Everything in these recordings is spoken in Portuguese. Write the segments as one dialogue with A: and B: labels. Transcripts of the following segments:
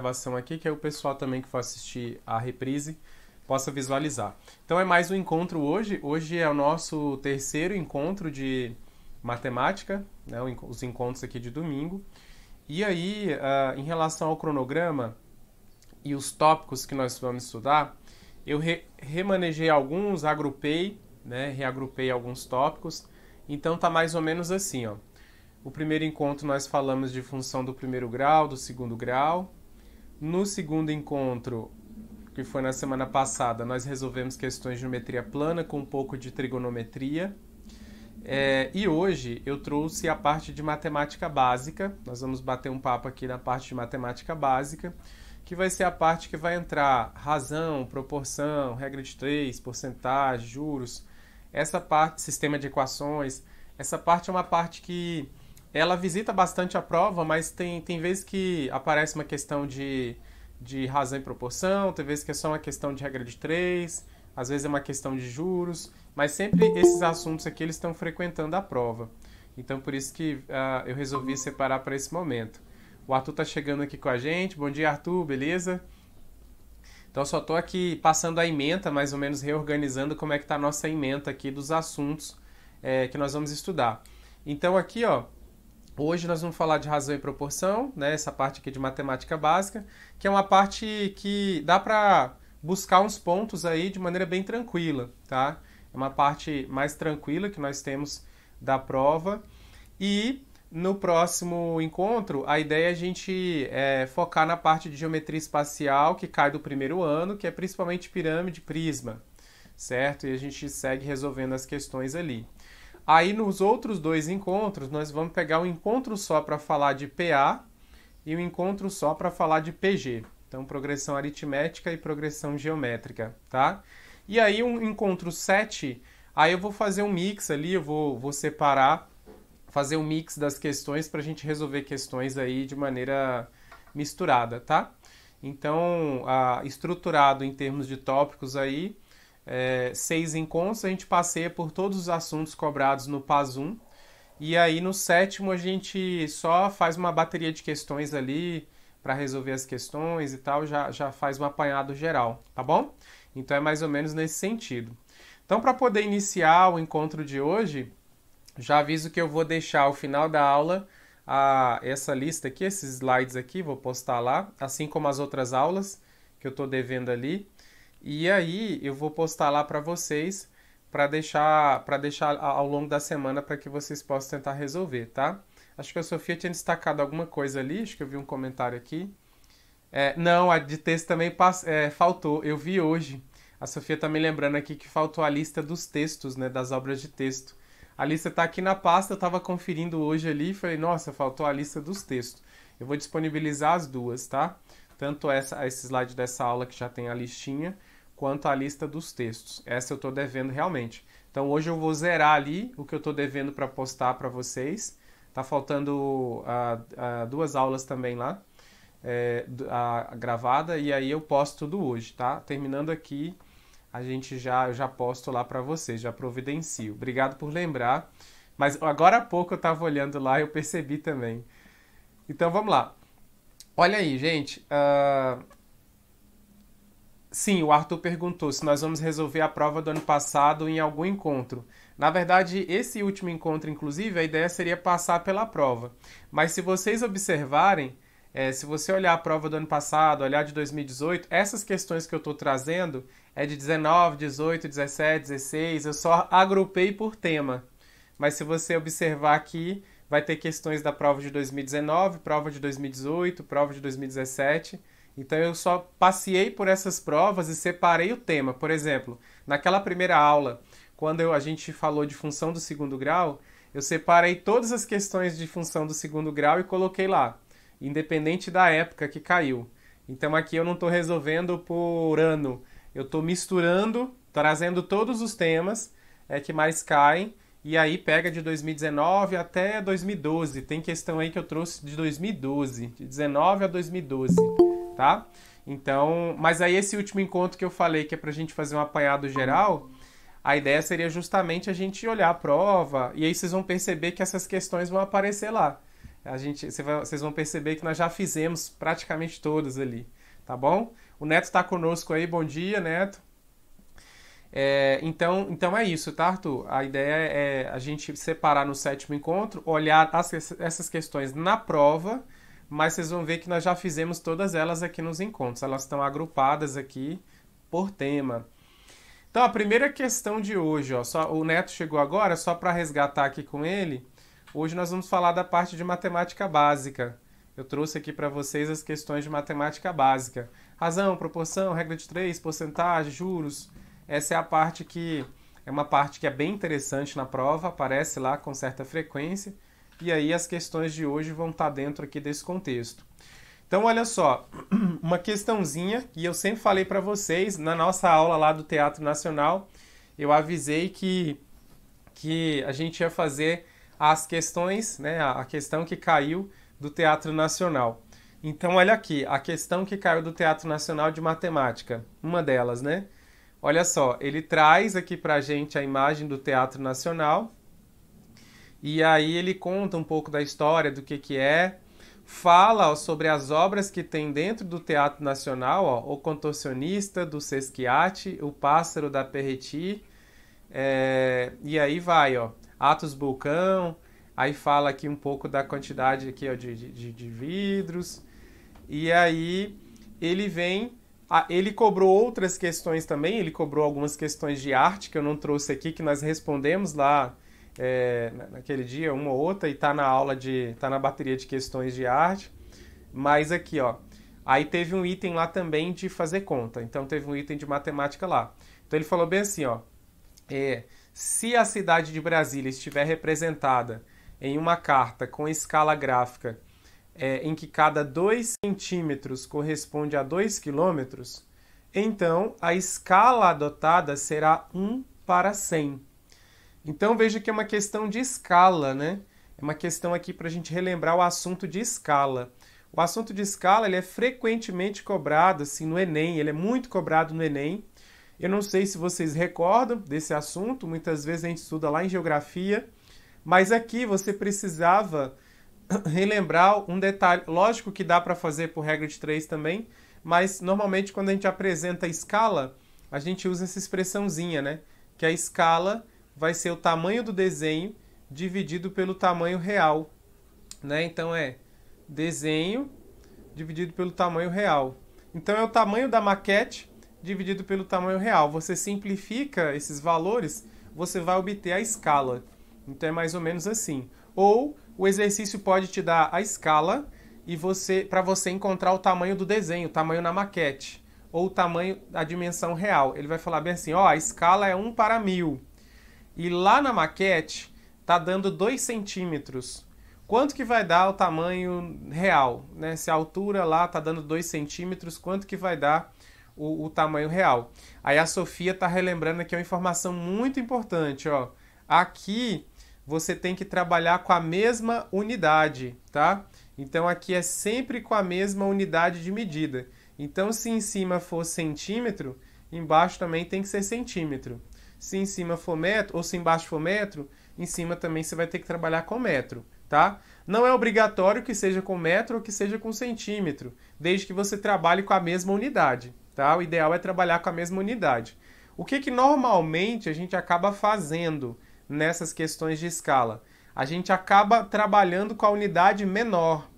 A: gravação aqui, que aí o pessoal também que for assistir a reprise possa visualizar. Então é mais um encontro hoje. Hoje é o nosso terceiro encontro de matemática, né, os encontros aqui de domingo. E aí, em relação ao cronograma e os tópicos que nós vamos estudar, eu remanejei alguns, agrupei, né, reagrupei alguns tópicos. Então tá mais ou menos assim, ó. O primeiro encontro nós falamos de função do primeiro grau, do segundo grau. No segundo encontro, que foi na semana passada, nós resolvemos questões de geometria plana com um pouco de trigonometria. E hoje eu trouxe a parte de matemática básica. Nós vamos bater um papo aqui na parte de matemática básica, que vai ser a parte que vai entrar razão, proporção, regra de 3, porcentagem, juros. Essa parte, sistema de equações, essa parte é uma parte que ela visita bastante a prova, mas tem vezes que aparece uma questão de razão e proporção, tem vezes que é só uma questão de regra de 3, às vezes é uma questão de juros, mas sempre esses assuntos aqui eles estão frequentando a prova. Então por isso que eu resolvi separar para esse momento. O Arthur está chegando aqui com a gente. Bom dia, Arthur, beleza? Então só estou aqui passando a ementa, mais ou menos reorganizando como é que está a nossa ementa aqui dos assuntos que nós vamos estudar. Então aqui, ó, hoje nós vamos falar de razão e proporção, né? Essa parte aqui de matemática básica, que é uma parte que dá para buscar uns pontos aí de maneira bem tranquila, tá? É uma parte mais tranquila que nós temos da prova. E no próximo encontro, a ideia é a gente focar na parte de geometria espacial, que cai do primeiro ano, que é principalmente pirâmide, prisma, certo? E a gente segue resolvendo as questões ali. Aí nos outros dois encontros, nós vamos pegar um encontro só para falar de PA e um encontro só para falar de PG. Então, progressão aritmética e progressão geométrica, tá? E aí um encontro 7, aí eu vou fazer um mix ali, eu vou separar, fazer um mix das questões para a gente resolver questões aí de maneira misturada, tá? Então, estruturado em termos de tópicos aí, 6 encontros, a gente passeia por todos os assuntos cobrados no PAS 1. E aí no sétimo a gente só faz uma bateria de questões ali para resolver as questões e tal, já faz um apanhado geral, tá bom? Então é mais ou menos nesse sentido. Então para poder iniciar o encontro de hoje, já aviso que eu vou deixar ao final da aula essa lista aqui, esses slides aqui, vou postar lá, assim como as outras aulas que eu estou devendo ali. E aí eu vou postar lá para vocês, para deixar ao longo da semana para que vocês possam tentar resolver, tá? Acho que a Sofia tinha destacado alguma coisa ali, acho que eu vi um comentário aqui. Não, a de texto também faltou, eu vi hoje. A Sofia tá me lembrando aqui que faltou a lista dos textos, né, das obras de texto. A lista está aqui na pasta, eu estava conferindo hoje ali e falei, nossa, faltou a lista dos textos. Eu vou disponibilizar as duas, tá? Tanto esse slide dessa aula que já tem a listinha, quanto a lista dos textos. Essa eu estou devendo realmente. Então hoje eu vou zerar ali o que eu estou devendo para postar para vocês. Tá faltando duas aulas também lá, gravada, e aí eu posto tudo hoje, tá? Terminando aqui, eu já posto lá para vocês, já providencio. Obrigado por lembrar. Mas agora há pouco eu estava olhando lá e eu percebi também. Então vamos lá. Olha aí, gente. Sim, o Arthur perguntou se nós vamos resolver a prova do ano passado em algum encontro. Na verdade, esse último encontro, inclusive, a ideia seria passar pela prova. Mas se vocês observarem, se você olhar a prova do ano passado, olhar de 2018, essas questões que eu estou trazendo é de 19, 18, 17, 16, eu só agrupei por tema. Mas se você observar aqui, vai ter questões da prova de 2019, prova de 2018, prova de 2017... Então eu só passei por essas provas e separei o tema. Por exemplo, naquela primeira aula, quando a gente falou de função do segundo grau, eu separei todas as questões de função do segundo grau e coloquei lá, independente da época que caiu. Então aqui eu não estou resolvendo por ano, eu estou misturando, trazendo todos os temas que mais caem, e aí pega de 2019 até 2012. Tem questão aí que eu trouxe de 2012, de 19 a 2012. Tá? Então, mas aí esse último encontro que eu falei, que é pra gente fazer um apanhado geral, a ideia seria justamente a gente olhar a prova, e aí vocês vão perceber que essas questões vão aparecer lá. Vocês vão perceber que nós já fizemos praticamente todas ali, tá bom? O Neto está conosco aí, bom dia, Neto. Então é isso, tá, Arthur? A ideia é a gente separar no sétimo encontro, olhar essas questões na prova, mas vocês vão ver que nós já fizemos todas elas aqui nos encontros. Elas estão agrupadas aqui por tema. Então, a primeira questão de hoje, ó, o Neto chegou agora, só para resgatar aqui com ele. Hoje nós vamos falar da parte de matemática básica. Eu trouxe aqui para vocês as questões de matemática básica. Razão, proporção, regra de 3, porcentagem, juros. Essa é a parte que é uma parte que é bem interessante na prova, aparece lá com certa frequência. E aí as questões de hoje vão estar dentro aqui desse contexto. Então, olha só, uma questãozinha que eu sempre falei para vocês, na nossa aula lá do Teatro Nacional, eu avisei que a gente ia fazer as questões, né, a questão que caiu do Teatro Nacional. Então, olha aqui, a questão que caiu do Teatro Nacional de Matemática, uma delas, né? Olha só, ele traz aqui para a gente a imagem do Teatro Nacional, e aí ele conta um pouco da história, do que é, fala sobre as obras que tem dentro do Teatro Nacional, ó, O Contorcionista, do Sesquiate, O Pássaro da Perreti, e aí vai, ó, Atos Bulcão, aí fala aqui um pouco da quantidade aqui, ó, de vidros, e aí ele vem, ele cobrou outras questões também, ele cobrou algumas questões de arte que eu não trouxe aqui, que nós respondemos lá, naquele dia, uma ou outra, e tá na bateria de questões de arte, mas aqui, ó, aí teve um item lá também de fazer conta, então teve um item de matemática lá. Então ele falou bem assim, ó, se a cidade de Brasília estiver representada em uma carta com escala gráfica em que cada 2 centímetros corresponde a 2 quilômetros, então a escala adotada será 1/100. Então veja que é uma questão de escala, né? É uma questão aqui para a gente relembrar o assunto de escala. O assunto de escala ele é frequentemente cobrado assim, no Enem, ele é muito cobrado no Enem. Eu não sei se vocês recordam desse assunto, muitas vezes a gente estuda lá em geografia, mas aqui você precisava relembrar um detalhe. Lógico que dá para fazer por regra de 3 também, mas normalmente quando a gente apresenta a escala, a gente usa essa expressãozinha, né? Que a escala vai ser o tamanho do desenho dividido pelo tamanho real, né? Então é desenho dividido pelo tamanho real. Então é o tamanho da maquete dividido pelo tamanho real. Você simplifica esses valores, você vai obter a escala. Então é mais ou menos assim. Ou o exercício pode te dar a escala e para você encontrar o tamanho do desenho, o tamanho na maquete, ou o tamanho da dimensão real. Ele vai falar bem assim, ó, a escala é 1/1000. E lá na maquete está dando 2 centímetros. Quanto que vai dar o tamanho real? Né? Se a altura lá está dando 2 centímetros, quanto que vai dar o tamanho real? Aí a Sofia está relembrando aqui uma informação muito importante. Ó. Aqui você tem que trabalhar com a mesma unidade, tá? Então aqui é sempre com a mesma unidade de medida. Então se em cima for centímetro, embaixo também tem que ser centímetro. Se em cima for metro, ou se embaixo for metro, em cima também você vai ter que trabalhar com metro, tá? Não é obrigatório que seja com metro ou que seja com centímetro, desde que você trabalhe com a mesma unidade, tá? O ideal é trabalhar com a mesma unidade. O que normalmente a gente acaba fazendo nessas questões de escala? A gente acaba trabalhando com a unidade menor,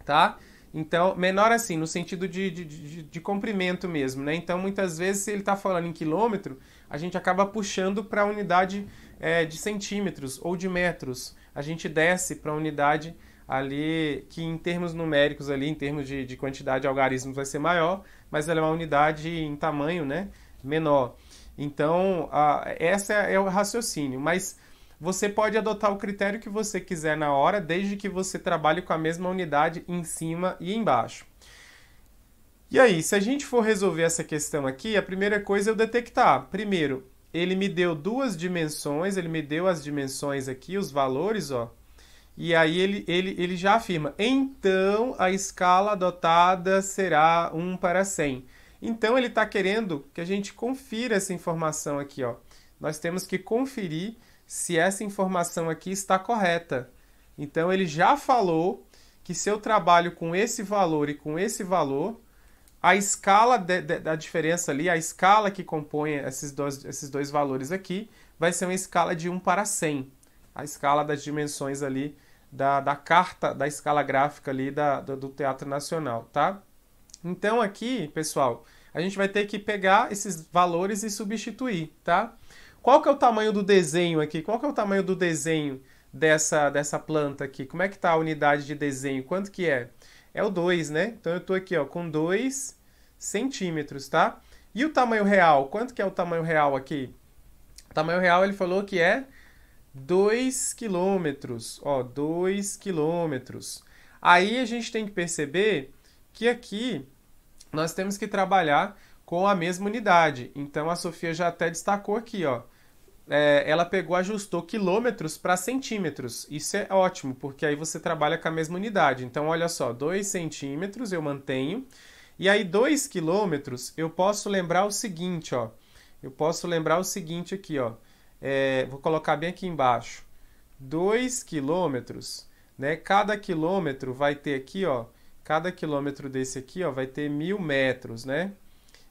A: tá? Então, menor assim, no sentido de comprimento mesmo, né? Então, muitas vezes, se ele está falando em quilômetro, a gente acaba puxando para a unidade de centímetros ou de metros. A gente desce para a unidade ali que em termos numéricos, ali, em termos de quantidade de algarismos vai ser maior, mas ela é uma unidade em tamanho, né, menor. Então, esse é o raciocínio, mas você pode adotar o critério que você quiser na hora, desde que você trabalhe com a mesma unidade em cima e embaixo. E aí, se a gente for resolver essa questão aqui, a primeira coisa é eu detectar. Primeiro, ele me deu 2 dimensões, ele me deu as dimensões aqui, os valores, ó. E aí ele já afirma, então a escala adotada será 1/100. Então ele está querendo que a gente confira essa informação aqui, ó. Nós temos que conferir se essa informação aqui está correta. Então, ele já falou que se eu trabalho com esse valor e com esse valor, a escala da diferença ali, a escala que compõe esses dois valores aqui, vai ser uma escala de 1 para 100. A escala das dimensões ali da carta, da escala gráfica ali do Teatro Nacional, tá? Então aqui, pessoal, a gente vai ter que pegar esses valores e substituir, tá? Qual que é o tamanho do desenho aqui? Qual que é o tamanho do desenho dessa planta aqui? Como é que tá a unidade de desenho? Quanto que é? É o 2, né? Então eu tô aqui, ó, com 2 centímetros, tá? E o tamanho real? Quanto que é o tamanho real aqui? O tamanho real ele falou que é 2 quilômetros, ó, 2 quilômetros. Aí a gente tem que perceber que aqui nós temos que trabalhar com a mesma unidade. Então a Sofia já até destacou aqui, ó. Ela pegou, ajustou quilômetros para centímetros. Isso é ótimo, porque aí você trabalha com a mesma unidade. Então, olha só, 2 centímetros eu mantenho. E aí, 2 quilômetros, eu posso lembrar o seguinte, ó. Eu posso lembrar o seguinte aqui, ó. Vou colocar bem aqui embaixo. 2 quilômetros, né? Cada quilômetro vai ter aqui, ó. Cada quilômetro desse aqui, ó, vai ter 1000 metros, né?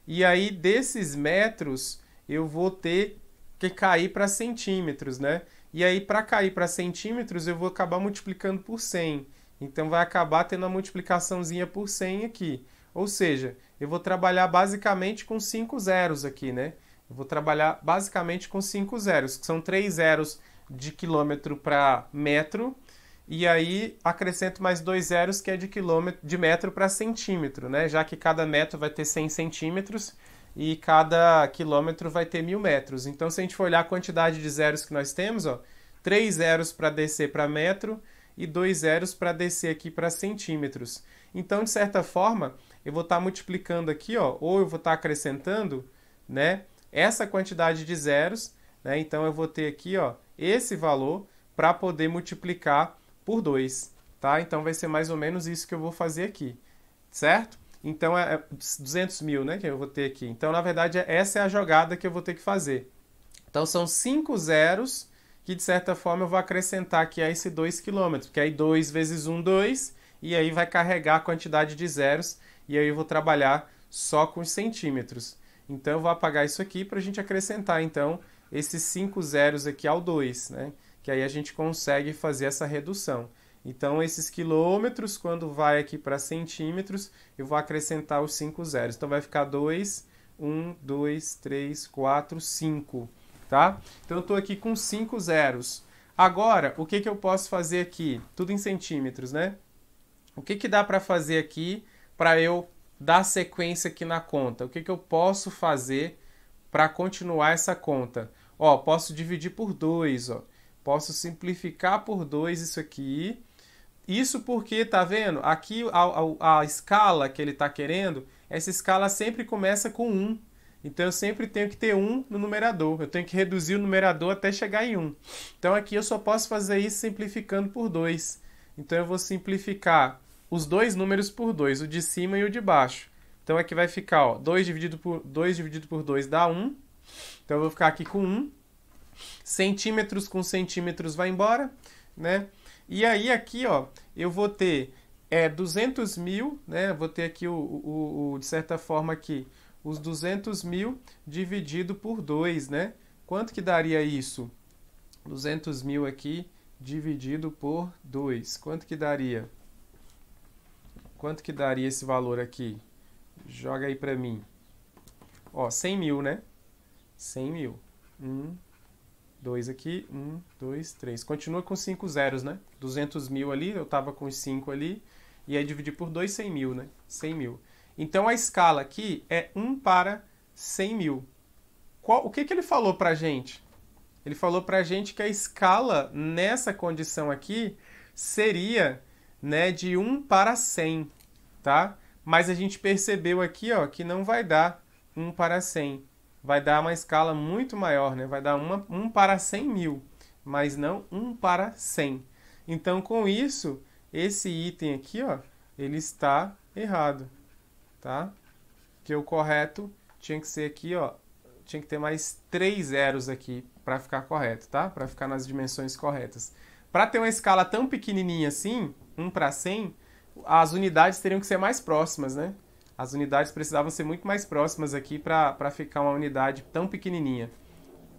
A: E aí, desses metros, eu vou ter que cair para centímetros, né? E aí, para cair para centímetros, eu vou acabar multiplicando por 100. Então, vai acabar tendo uma multiplicaçãozinha por 100 aqui. Ou seja, eu vou trabalhar basicamente com 5 zeros aqui, né? Eu vou trabalhar basicamente com 5 zeros, que são 3 zeros de quilômetro para metro. E aí, acrescento mais 2 zeros, que é de metro para centímetro, né? Já que cada metro vai ter 100 centímetros e cada quilômetro vai ter 1000 metros. Então, se a gente for olhar a quantidade de zeros que nós temos, ó, 3 zeros para descer para metro e 2 zeros para descer aqui para centímetros. Então, de certa forma, eu vou estar multiplicando aqui, ó, ou eu vou estar acrescentando, né, essa quantidade de zeros, né? Então, eu vou ter aqui, ó, esse valor para poder multiplicar por 2, tá? Então, vai ser mais ou menos isso que eu vou fazer aqui, certo? Então, é 200 mil, né, que eu vou ter aqui. Então, na verdade, essa é a jogada que eu vou ter que fazer. Então, são 5 zeros que, de certa forma, eu vou acrescentar aqui a esse 2 quilômetros, porque aí 2 vezes 1, 2, e aí vai carregar a quantidade de zeros, e aí eu vou trabalhar só com os centímetros. Então, eu vou apagar isso aqui para a gente acrescentar, então, esses 5 zeros aqui ao 2, né? Que aí a gente consegue fazer essa redução. Então, esses quilômetros, quando vai aqui para centímetros, eu vou acrescentar os 5 zeros. Então, vai ficar 2, 1, 2, 3, 4, 5, tá? Então, eu estou aqui com 5 zeros. Agora, o que eu posso fazer aqui? Tudo em centímetros, né? O que dá para fazer aqui para eu dar sequência aqui na conta? O que eu posso fazer para continuar essa conta? Ó, posso dividir por 2, ó. Posso simplificar por 2 isso aqui. Isso porque, tá vendo? Aqui a escala que ele está querendo, essa escala sempre começa com 1. Então, eu sempre tenho que ter 1 no numerador. Eu tenho que reduzir o numerador até chegar em 1. Então, aqui eu só posso fazer isso simplificando por 2. Então, eu vou simplificar os dois números por 2, o de cima e o de baixo. Então, aqui vai ficar, ó, 2 dividido por 2 dá 1. Então, eu vou ficar aqui com 1. Centímetros com centímetros vai embora, né? E aí aqui, ó, eu vou ter 200 mil, né? Vou ter aqui de certa forma aqui, os 200 mil dividido por 2, né? Quanto que daria isso? 200 mil aqui dividido por 2. Quanto que daria? Quanto que daria esse valor aqui? Joga aí pra mim. Ó, 100 mil, né? 100 mil. 2 aqui, 1, 2, 3. Continua com 5 zeros, né? 200 mil ali, eu estava com os 5 ali. E aí dividir por 2, 100 mil, né? 100 mil. Então, a escala aqui é 1 para 100 mil. O que ele falou para a gente? Ele falou para a gente que a escala nessa condição aqui seria, né, de 1 para 100, tá? Mas a gente percebeu aqui, ó, que não vai dar 1 para 100. Vai dar uma escala muito maior, né? Vai dar 1 para 100 mil, mas não 1 para 100. Então, com isso, esse item aqui, ó, ele está errado, tá? Porque o correto tinha que ser aqui, ó, tinha que ter mais 3 zeros aqui para ficar correto, tá? Para ficar nas dimensões corretas. para ter uma escala tão pequenininha assim, 1 para 100, as unidades teriam que ser mais próximas, né? As unidades precisavam ser muito mais próximas aqui para ficar uma unidade tão pequenininha.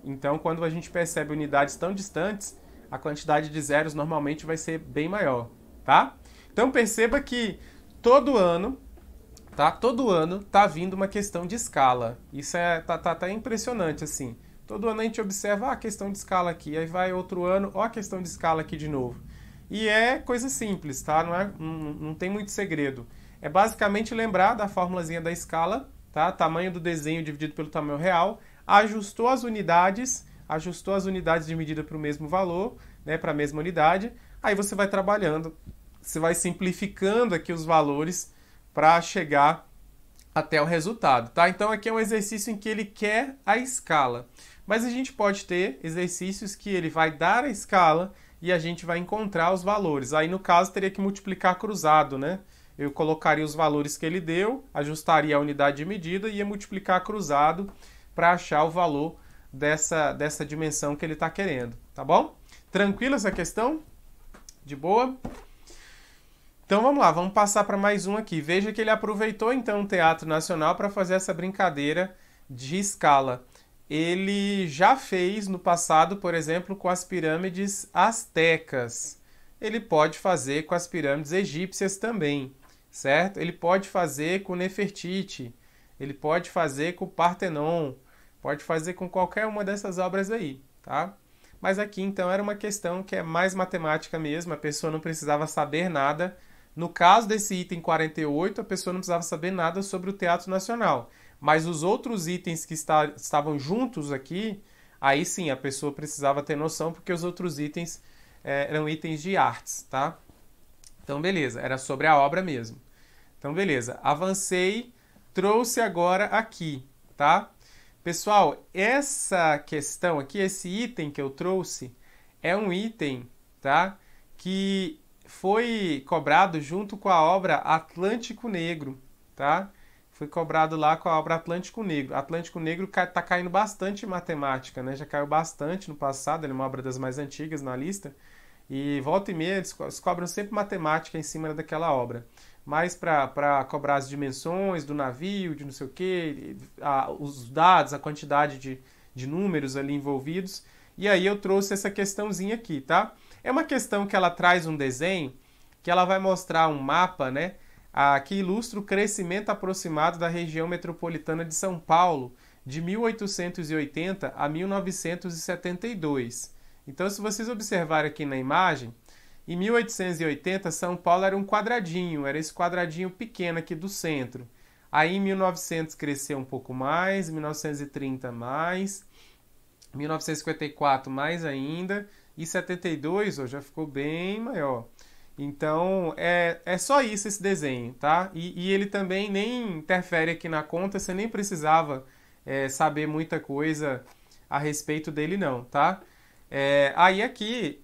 A: Então, quando a gente percebe unidades tão distantes, a quantidade de zeros normalmente vai ser bem maior, tá? Então, perceba que todo ano, tá? Todo ano tá vindo uma questão de escala. Isso tá impressionante, assim. Todo ano a gente observa a questão de escala aqui, aí vai outro ano, ó a questão de escala aqui de novo. E é coisa simples, tá? Não tem muito segredo. É basicamente lembrar da formulazinha da escala, tá? Tamanho do desenho dividido pelo tamanho real, ajustou as unidades de medida para o mesmo valor, né, para a mesma unidade, aí você vai trabalhando, você vai simplificando aqui os valores para chegar até o resultado, tá? Então aqui é um exercício em que ele quer a escala, mas a gente pode ter exercícios que ele vai dar a escala e a gente vai encontrar os valores. Aí no caso teria que multiplicar cruzado, né? Eu colocaria os valores que ele deu, ajustaria a unidade de medida e ia multiplicar cruzado para achar o valor dessa dimensão que ele está querendo, tá bom? Tranquilo essa questão? De boa? Então vamos lá, vamos passar para mais um aqui. Veja que ele aproveitou então o Teatro Nacional para fazer essa brincadeira de escala. Ele já fez no passado, por exemplo, com as pirâmides astecas. Ele pode fazer com as pirâmides egípcias também, certo? Ele pode fazer com Nefertiti, ele pode fazer com o Partenon, pode fazer com qualquer uma dessas obras aí, tá? Mas aqui, então, era uma questão que é mais matemática mesmo, a pessoa não precisava saber nada. No caso desse item 48, a pessoa não precisava saber nada sobre o Teatro Nacional. Mas os outros itens que estavam juntos aqui, aí sim, a pessoa precisava ter noção, porque os outros itens eram itens de artes, tá? Então, beleza, era sobre a obra mesmo. Então, beleza, avancei, trouxe agora aqui, tá? Pessoal, essa questão aqui, esse item que eu trouxe, é um item, tá? Que foi cobrado junto com a obra Atlântico Negro, tá? Foi cobrado lá com a obra Atlântico Negro. Atlântico Negro tá caindo bastante em matemática, né? Já caiu bastante no passado, ele é uma obra das mais antigas na lista. E volta e meia eles cobram sempre matemática em cima daquela obra. Mas para cobrar as dimensões do navio, de não sei o quê, os dados, a quantidade de números ali envolvidos. E aí eu trouxe essa questãozinha aqui, tá? É uma questão que ela traz um desenho, que ela vai mostrar um mapa, né? Que ilustra o crescimento aproximado da região metropolitana de São Paulo, de 1880 a 1972. Então, se vocês observarem aqui na imagem, em 1880, São Paulo era um quadradinho, era esse quadradinho pequeno aqui do centro. Aí, em 1900, cresceu um pouco mais, 1930 mais, 1954 mais ainda, e 72 já ficou bem maior. Então, é só isso esse desenho, tá? E ele também nem interfere aqui na conta, você nem precisava saber muita coisa a respeito dele não, tá? Aí aqui,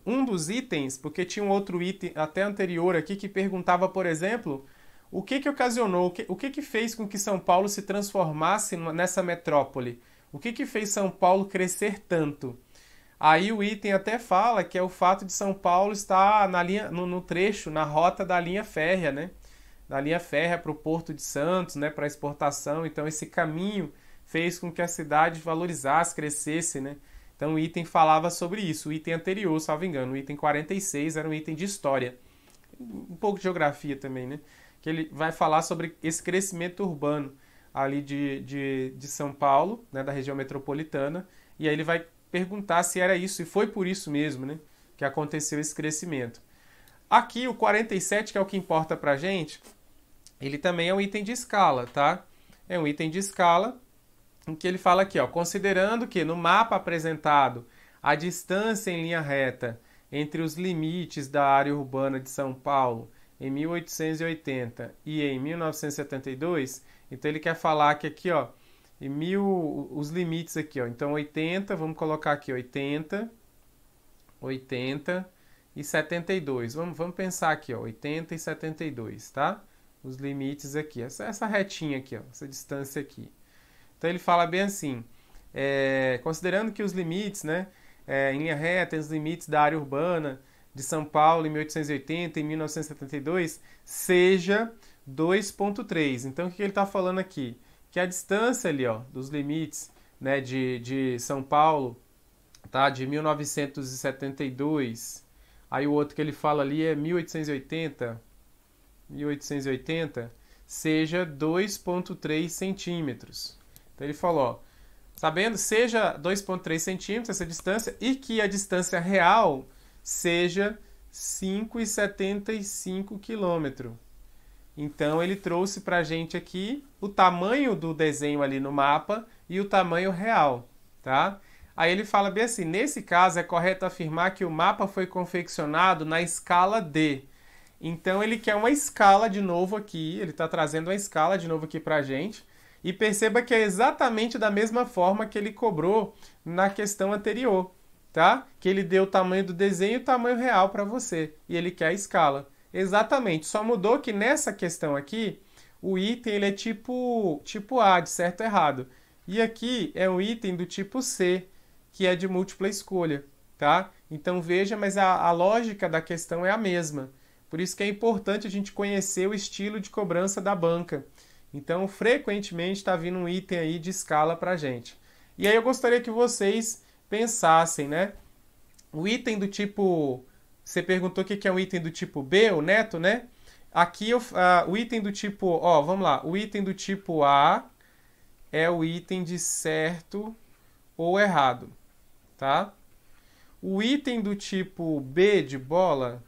A: um dos itens, porque tinha um outro item até anterior aqui que perguntava, por exemplo, o que ocasionou, o que fez com que São Paulo se transformasse nessa metrópole? O que fez São Paulo crescer tanto? Aí o item até fala que é o fato de São Paulo estar no trecho, na rota da linha férrea, né? Da linha férrea para o Porto de Santos, né? Para exportação. Então esse caminho fez com que a cidade valorizasse, crescesse, né? Então o item falava sobre isso. O item anterior, salvo engano, o item 46 era um item de história. Um pouco de geografia também, né? Que ele vai falar sobre esse crescimento urbano ali de São Paulo, né? Da região metropolitana. E aí ele vai perguntar se era isso, e foi por isso mesmo, né, que aconteceu esse crescimento. Aqui o 47, que é o que importa pra gente, ele também é um item de escala, tá? É um item de escala em que ele fala aqui, ó, considerando que no mapa apresentado a distância em linha reta entre os limites da área urbana de São Paulo em 1880 e em 1972, então ele quer falar que aqui, ó, os limites aqui, ó. Então 80, vamos colocar aqui 80 e 72. Vamos pensar aqui, ó, 80 e 72, tá? Os limites aqui, essa retinha aqui, ó, essa distância aqui. Então ele fala bem assim, considerando que os limites, né, em linha reta, os limites da área urbana de São Paulo em 1880 e 1972, seja 2,3. Então, o que ele está falando aqui? Que a distância ali, ó, dos limites, né, de São Paulo, tá, de 1972, aí o outro que ele fala ali é 1880, seja 2,3 centímetros. Então, ele falou, ó, sabendo, seja 2,3 centímetros essa distância e que a distância real seja 5,75 quilômetros. Então, ele trouxe para a gente aqui o tamanho do desenho ali no mapa e o tamanho real, tá? Aí ele fala bem assim, nesse caso é correto afirmar que o mapa foi confeccionado na escala D. Então, ele quer uma escala de novo aqui, ele está trazendo uma escala de novo aqui para a gente. E perceba que é exatamente da mesma forma que ele cobrou na questão anterior, tá? Que ele deu o tamanho do desenho e o tamanho real para você. E ele quer a escala. Exatamente, só mudou que nessa questão aqui, o item ele é tipo A, de certo ou errado. E aqui é um item do tipo C, que é de múltipla escolha, tá? Então veja, mas a lógica da questão é a mesma. Por isso que é importante a gente conhecer o estilo de cobrança da banca. Então, frequentemente está vindo um item aí de escala para a gente. E aí eu gostaria que vocês pensassem, né? O item do tipo... Você perguntou o que é um item do tipo B, o neto, né? Aqui o item do tipo... Ó, vamos lá. O item do tipo A é o item de certo ou errado, tá? O item do tipo B de bola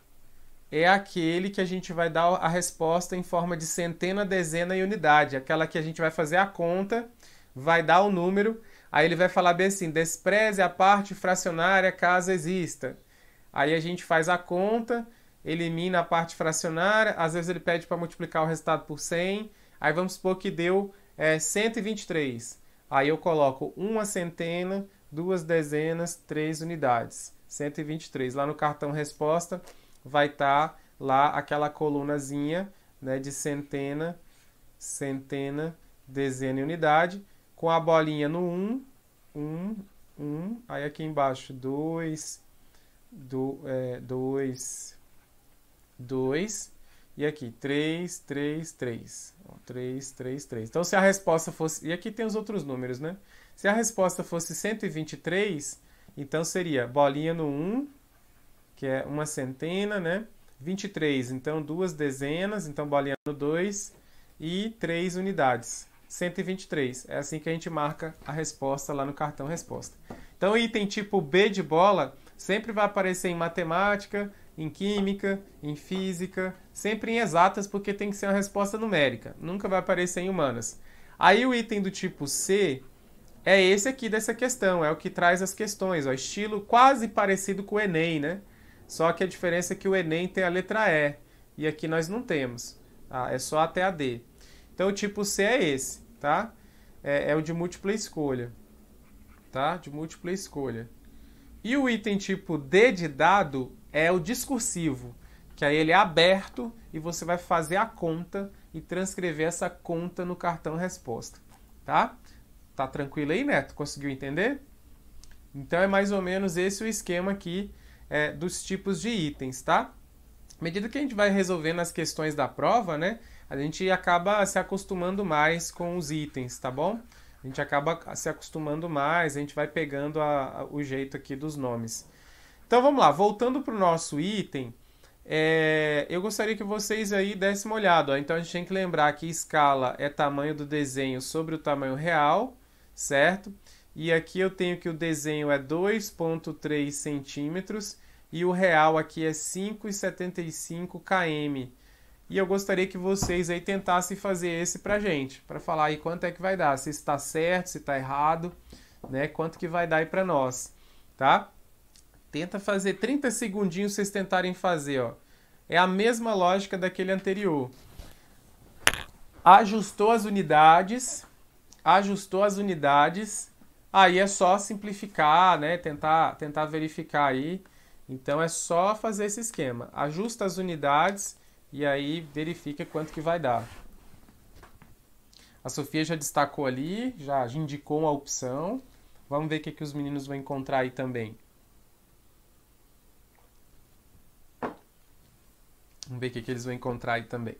A: é aquele que a gente vai dar a resposta em forma de centena, dezena e unidade. Aquela que a gente vai fazer a conta, vai dar o número, aí ele vai falar bem assim, despreze a parte fracionária caso exista. Aí a gente faz a conta, elimina a parte fracionária, às vezes ele pede para multiplicar o resultado por 100, aí vamos supor que deu 123. Aí eu coloco uma centena, 2 dezenas, 3 unidades. 123. Lá no cartão resposta vai estar lá aquela colunazinha, né, de centena, dezena e unidade, com a bolinha no 1, aí aqui embaixo 2, 2, e aqui 3, 3, 3. 3, 3, 3. Então, se a resposta fosse... E aqui tem os outros números, né? Se a resposta fosse 123, então seria bolinha no 1, que é uma centena, né? 23, então 2 dezenas, então bolinha no 2 e 3 unidades. 123. É assim que a gente marca a resposta lá no cartão resposta. Então, o item tipo B de bola sempre vai aparecer em matemática, em química, em física, sempre em exatas, porque tem que ser uma resposta numérica. Nunca vai aparecer em humanas. Aí o item do tipo C é esse aqui dessa questão, é o que traz as questões, ó, estilo quase parecido com o Enem, né? Só que a diferença é que o Enem tem a letra E e aqui nós não temos, tá? É só até a D. Então o tipo C é esse, tá? É o de múltipla escolha, tá? De múltipla escolha. E o item tipo D de dado é o discursivo, que aí ele é aberto e você vai fazer a conta e transcrever essa conta no cartão resposta, tá? Tá tranquilo aí, Neto? Conseguiu entender? Então é mais ou menos esse o esquema aqui dos tipos de itens, tá? À medida que a gente vai resolvendo as questões da prova, né, a gente acaba se acostumando mais com os itens, tá bom? A gente acaba se acostumando mais, a gente vai pegando o jeito aqui dos nomes. Então vamos lá, voltando para o nosso item, eu gostaria que vocês aí dessem uma olhada. Ó. Então a gente tem que lembrar que escala é tamanho do desenho sobre o tamanho real, certo? E aqui eu tenho que o desenho é 2,3 centímetros e o real aqui é 5,75 km. E eu gostaria que vocês aí tentassem fazer esse pra gente, para falar aí quanto é que vai dar, se está certo, se está errado, né? Quanto que vai dar aí para nós, tá? Tenta fazer 30 segundinhos vocês tentarem fazer, ó. É a mesma lógica daquele anterior. Ajustou as unidades, aí é só simplificar, né? Tentar verificar aí. Então é só fazer esse esquema. Ajusta as unidades e aí verifica quanto que vai dar. A Sofia já destacou ali, já indicou uma opção. Vamos ver o que os meninos vão encontrar aí também. ver o que eles vão encontrar aí também.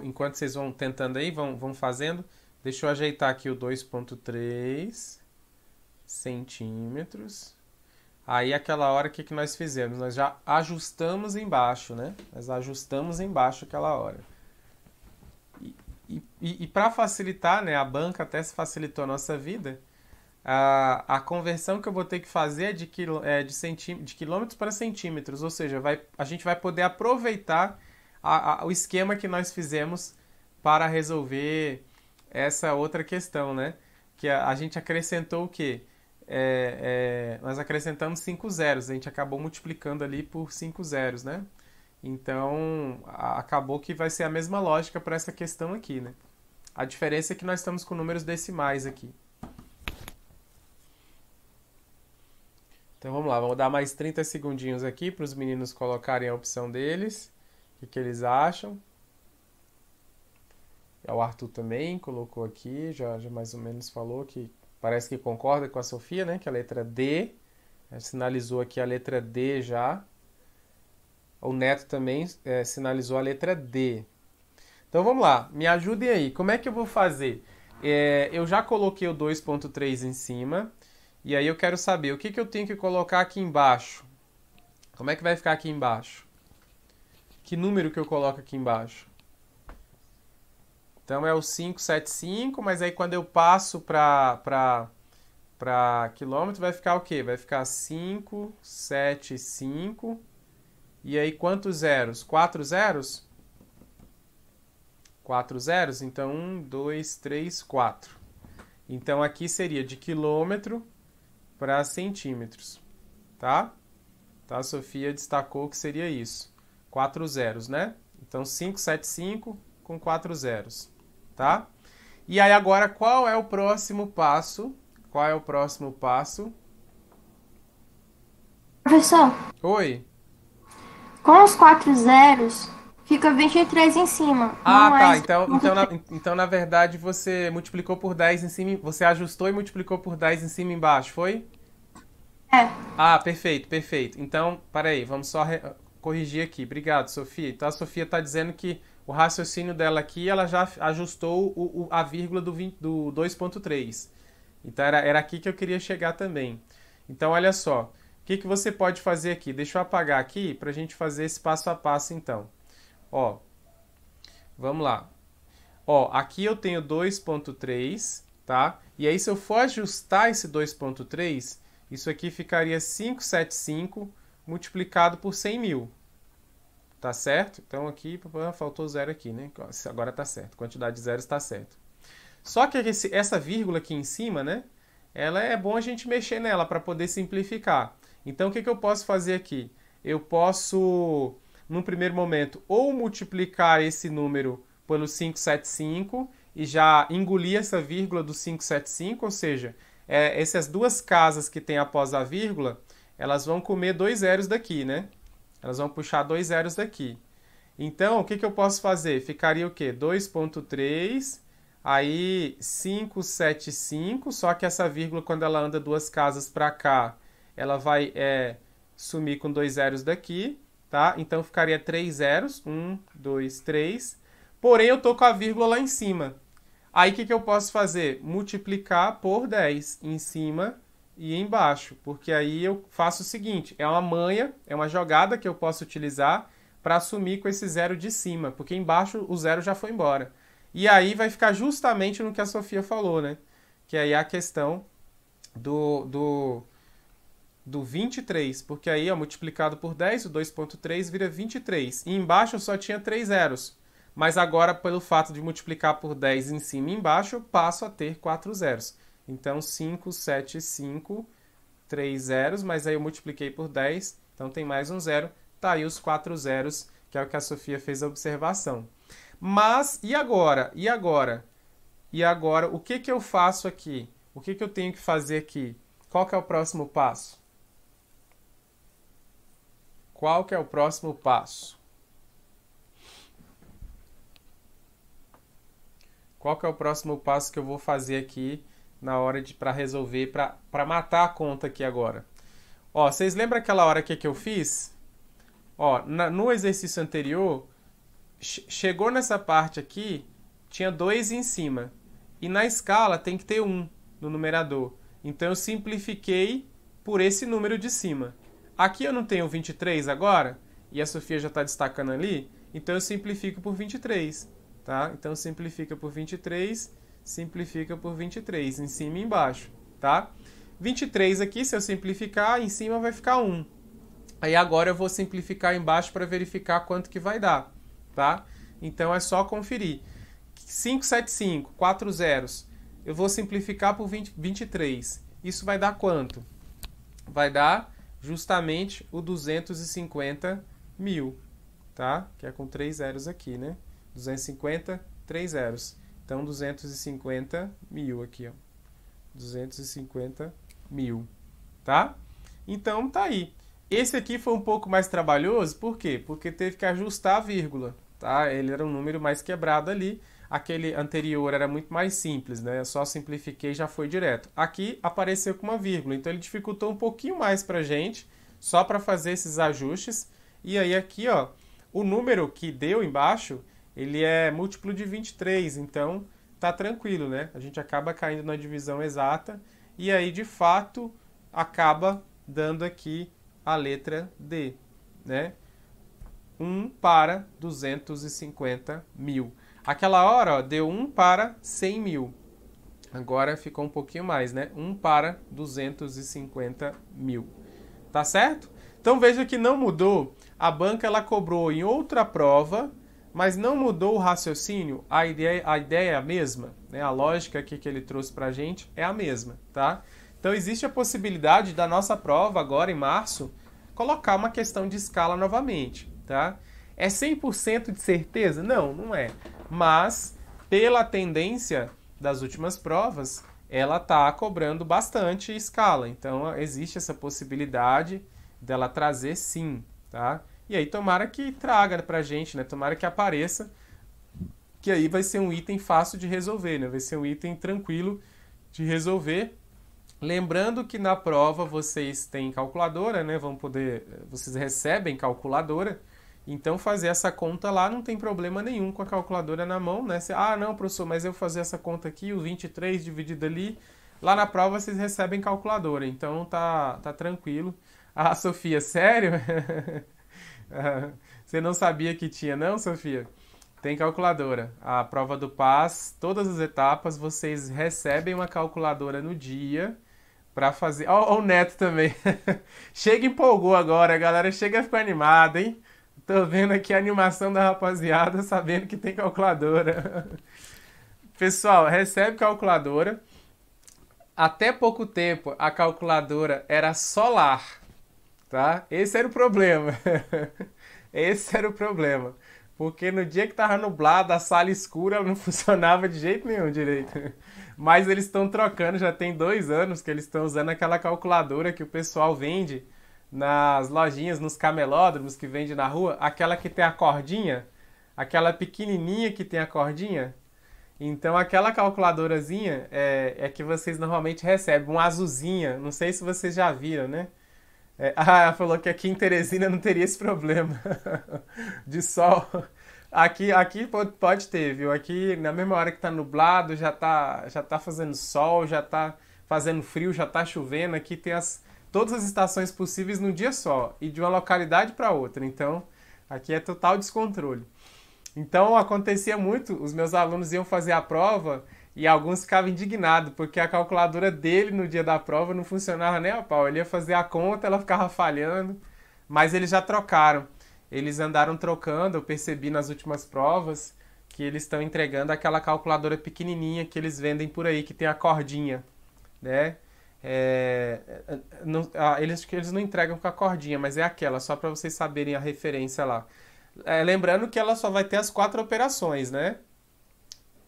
A: Enquanto vocês vão tentando aí, vão fazendo, deixa eu ajeitar aqui o 2,3 centímetros. Aí, aquela hora, o que nós fizemos? Nós já ajustamos embaixo, né? Nós ajustamos embaixo aquela hora. E para facilitar, né? A banca até se facilitou a nossa vida. A conversão que eu vou ter que fazer é de quilômetros para centímetros. Ou seja, a gente vai poder aproveitar o esquema que nós fizemos para resolver essa outra questão, né? Que a gente acrescentou o quê? Nós acrescentamos 5 zeros, a gente acabou multiplicando ali por 5 zeros, né? Então, acabou que vai ser a mesma lógica para essa questão aqui, né? A diferença é que nós estamos com números decimais aqui. Então, vamos lá, vamos dar mais 30 segundinhos aqui para os meninos colocarem a opção deles. O que eles acham? O Arthur também colocou aqui, já mais ou menos falou que parece que concorda com a Sofia, né? Que a letra D, sinalizou aqui a letra D já. O Neto também sinalizou a letra D. Então vamos lá, me ajudem aí. Como é que eu vou fazer? Eu já coloquei o 2,3 em cima. E aí eu quero saber o que eu tenho que colocar aqui embaixo. Como é que vai ficar aqui embaixo? Que número que eu coloco aqui embaixo? Então é o 575, mas aí quando eu passo para quilômetro vai ficar o quê? Vai ficar 575. E aí quantos zeros? 4 zeros? 4 zeros? Então 1, 2, 3, 4. Então aqui seria de quilômetro para centímetros, tá? Tá? A Sofia destacou que seria isso. 4 zeros, né? Então 575 com 4 zeros. Tá? E aí agora, qual é o próximo passo? Qual é o próximo passo?
B: Professor,
A: Oi?
B: com os 4 zeros, fica 23 em cima.
A: Ah,
B: Não é
A: tá. Então, na verdade, você multiplicou por 10 em cima. Você ajustou e multiplicou por 10 em cima e embaixo, foi?
B: É.
A: Ah, perfeito, perfeito. Então, peraí, vamos só corrigir aqui. Obrigado, Sofia. Então, a Sofia está dizendo que o raciocínio dela aqui, ela já ajustou a vírgula do 2,3. Então, era aqui que eu queria chegar também. Então, olha só. O que você pode fazer aqui? Deixa eu apagar aqui para a gente fazer esse passo a passo, então. Ó, vamos lá. Ó, aqui eu tenho 2,3, tá? E aí, se eu for ajustar esse 2,3, isso aqui ficaria 575 multiplicado por 100 mil. Tá certo? Então aqui, faltou zero aqui, né? Agora tá certo. Quantidade de zeros tá certo. Só que essa vírgula aqui em cima, né? Ela é bom a gente mexer nela para poder simplificar. Então o que eu posso fazer aqui? Eu posso, num primeiro momento, ou multiplicar esse número pelo 575 e já engolir essa vírgula do 575, ou seja, essas duas casas que tem após a vírgula, elas vão comer 2 zeros daqui, né? Elas vão puxar 2 zeros daqui. Então, o que eu posso fazer? Ficaria o quê? 2,3, aí 575, só que essa vírgula, quando ela anda duas casas para cá, ela vai sumir com 2 zeros daqui, tá? Então, ficaria 3 zeros, 1, 2, 3. Porém, eu tô com a vírgula lá em cima. Aí, o que eu posso fazer? Multiplicar por 10 em cima e embaixo, porque aí eu faço o seguinte, é uma manha, é uma jogada que eu posso utilizar para assumir com esse zero de cima, porque embaixo o zero já foi embora. E aí vai ficar justamente no que a Sofia falou, né? Que aí é a questão do 23, porque aí, ó, multiplicado por 10, o 2,3 vira 23. E embaixo eu só tinha 3 zeros. Mas agora, pelo fato de multiplicar por 10 em cima e embaixo, eu passo a ter 4 zeros. Então, 5, 7, 5, 3 zeros, mas aí eu multipliquei por 10, então tem mais um zero. Tá aí os 4 zeros, que é o que a Sofia fez a observação. Mas, e agora? E agora? E agora, o que eu faço aqui? O que eu tenho que fazer aqui? Qual que é o próximo passo? Qual que é o próximo passo? Qual que é o próximo passo que eu vou fazer aqui na hora para resolver, para matar a conta aqui agora. Ó, vocês lembram aquela hora que eu fiz? Ó, no exercício anterior, chegou nessa parte aqui, tinha 2 em cima. E na escala tem que ter 1 no numerador. Então eu simplifiquei por esse número de cima. Aqui eu não tenho 23 agora, e a Sofia já está destacando ali, então eu simplifico por 23. Tá? Então simplifica por 23, simplifica por 23, em cima e embaixo. Tá? 23 aqui, se eu simplificar, em cima vai ficar 1. Aí agora eu vou simplificar embaixo para verificar quanto que vai dar, tá? Então é só conferir. 575, 4 zeros. Eu vou simplificar por 23. Isso vai dar quanto? Vai dar justamente o 250 mil, tá? Que é com 3 zeros aqui, né? 250, 3 zeros. Então 250 mil aqui, ó. 250 mil, tá? Então tá aí. Esse aqui foi um pouco mais trabalhoso, por quê? Porque teve que ajustar a vírgula, tá? Ele era um número mais quebrado ali, aquele anterior era muito mais simples, né? Eu só simplifiquei e já foi direto. Aqui apareceu com uma vírgula, então ele dificultou um pouquinho mais pra gente, só para fazer esses ajustes. E aí aqui, ó, o número que deu embaixo, ele é múltiplo de 23, então tá tranquilo, né? A gente acaba caindo na divisão exata, e aí de fato acaba dando aqui a letra D, né? 1 para 250 mil. Aquela hora, ó, deu 1 para 100 mil. Agora ficou um pouquinho mais, né? 1 para 250 mil. Tá certo? Então veja que não mudou. A banca ela cobrou em outra prova, mas não mudou o raciocínio. A ideia é a mesma, né? A lógica aqui que ele trouxe pra gente é a mesma, tá? Então existe a possibilidade da nossa prova agora em março colocar uma questão de escala novamente, tá? É 100% de certeza? Não, não é. Mas pela tendência das últimas provas, ela está cobrando bastante escala. Então existe essa possibilidade dela trazer sim, tá? E aí tomara que traga pra gente, né? Tomara que apareça, que aí vai ser um item fácil de resolver, né? Vai ser um item tranquilo de resolver. Lembrando que na prova vocês têm calculadora, né? Vocês recebem calculadora, então fazer essa conta lá não tem problema nenhum com a calculadora na mão, né? Não, professor, mas eu fazer essa conta aqui, o 23 dividido ali, lá na prova vocês recebem calculadora, então tá tranquilo. Ah, Sofia, sério? Você não sabia que tinha, não, Sofia? Tem calculadora. A prova do PAS, todas as etapas, vocês recebem uma calculadora no dia para fazer. Ó, o Neto também. Chega, empolgou agora, a galera chega e ficou animada, hein? Tô vendo aqui a animação da rapaziada, sabendo que tem calculadora. Pessoal, recebe calculadora. Até pouco tempo, a calculadora era solar, tá? Esse era o problema. Esse era o problema. Porque no dia que tava nublado, a sala escura, ela não funcionava de jeito nenhum direito. Mas eles estão trocando, já tem 2 anos que eles estão usando aquela calculadora que o pessoal vende nas lojinhas, nos camelódromos que vende na rua, aquela que tem a cordinha, aquela pequenininha que tem a cordinha. Então aquela calculadorazinha é que vocês normalmente recebem, uma azulzinha, não sei se vocês já viram, né? Ela falou que aqui em Teresina não teria esse problema de sol. Aqui pode ter, viu? Aqui na mesma hora que tá nublado, já tá fazendo sol, já tá fazendo frio, já tá chovendo. Aqui tem todas as estações possíveis num dia só e de uma localidade para outra. Então, aqui é total descontrole. Então, acontecia muito, os meus alunos iam fazer a prova e alguns ficavam indignados, porque a calculadora dele no dia da prova não funcionava nem a pau. Ele ia fazer a conta, ela ficava falhando, mas eles já trocaram. Eles andaram trocando, eu percebi nas últimas provas que eles estão entregando aquela calculadora pequenininha que eles vendem por aí, que tem a cordinha, né? Eles não entregam com a cordinha, mas é aquela, só para vocês saberem a referência lá. Lembrando que ela só vai ter as 4 operações, né?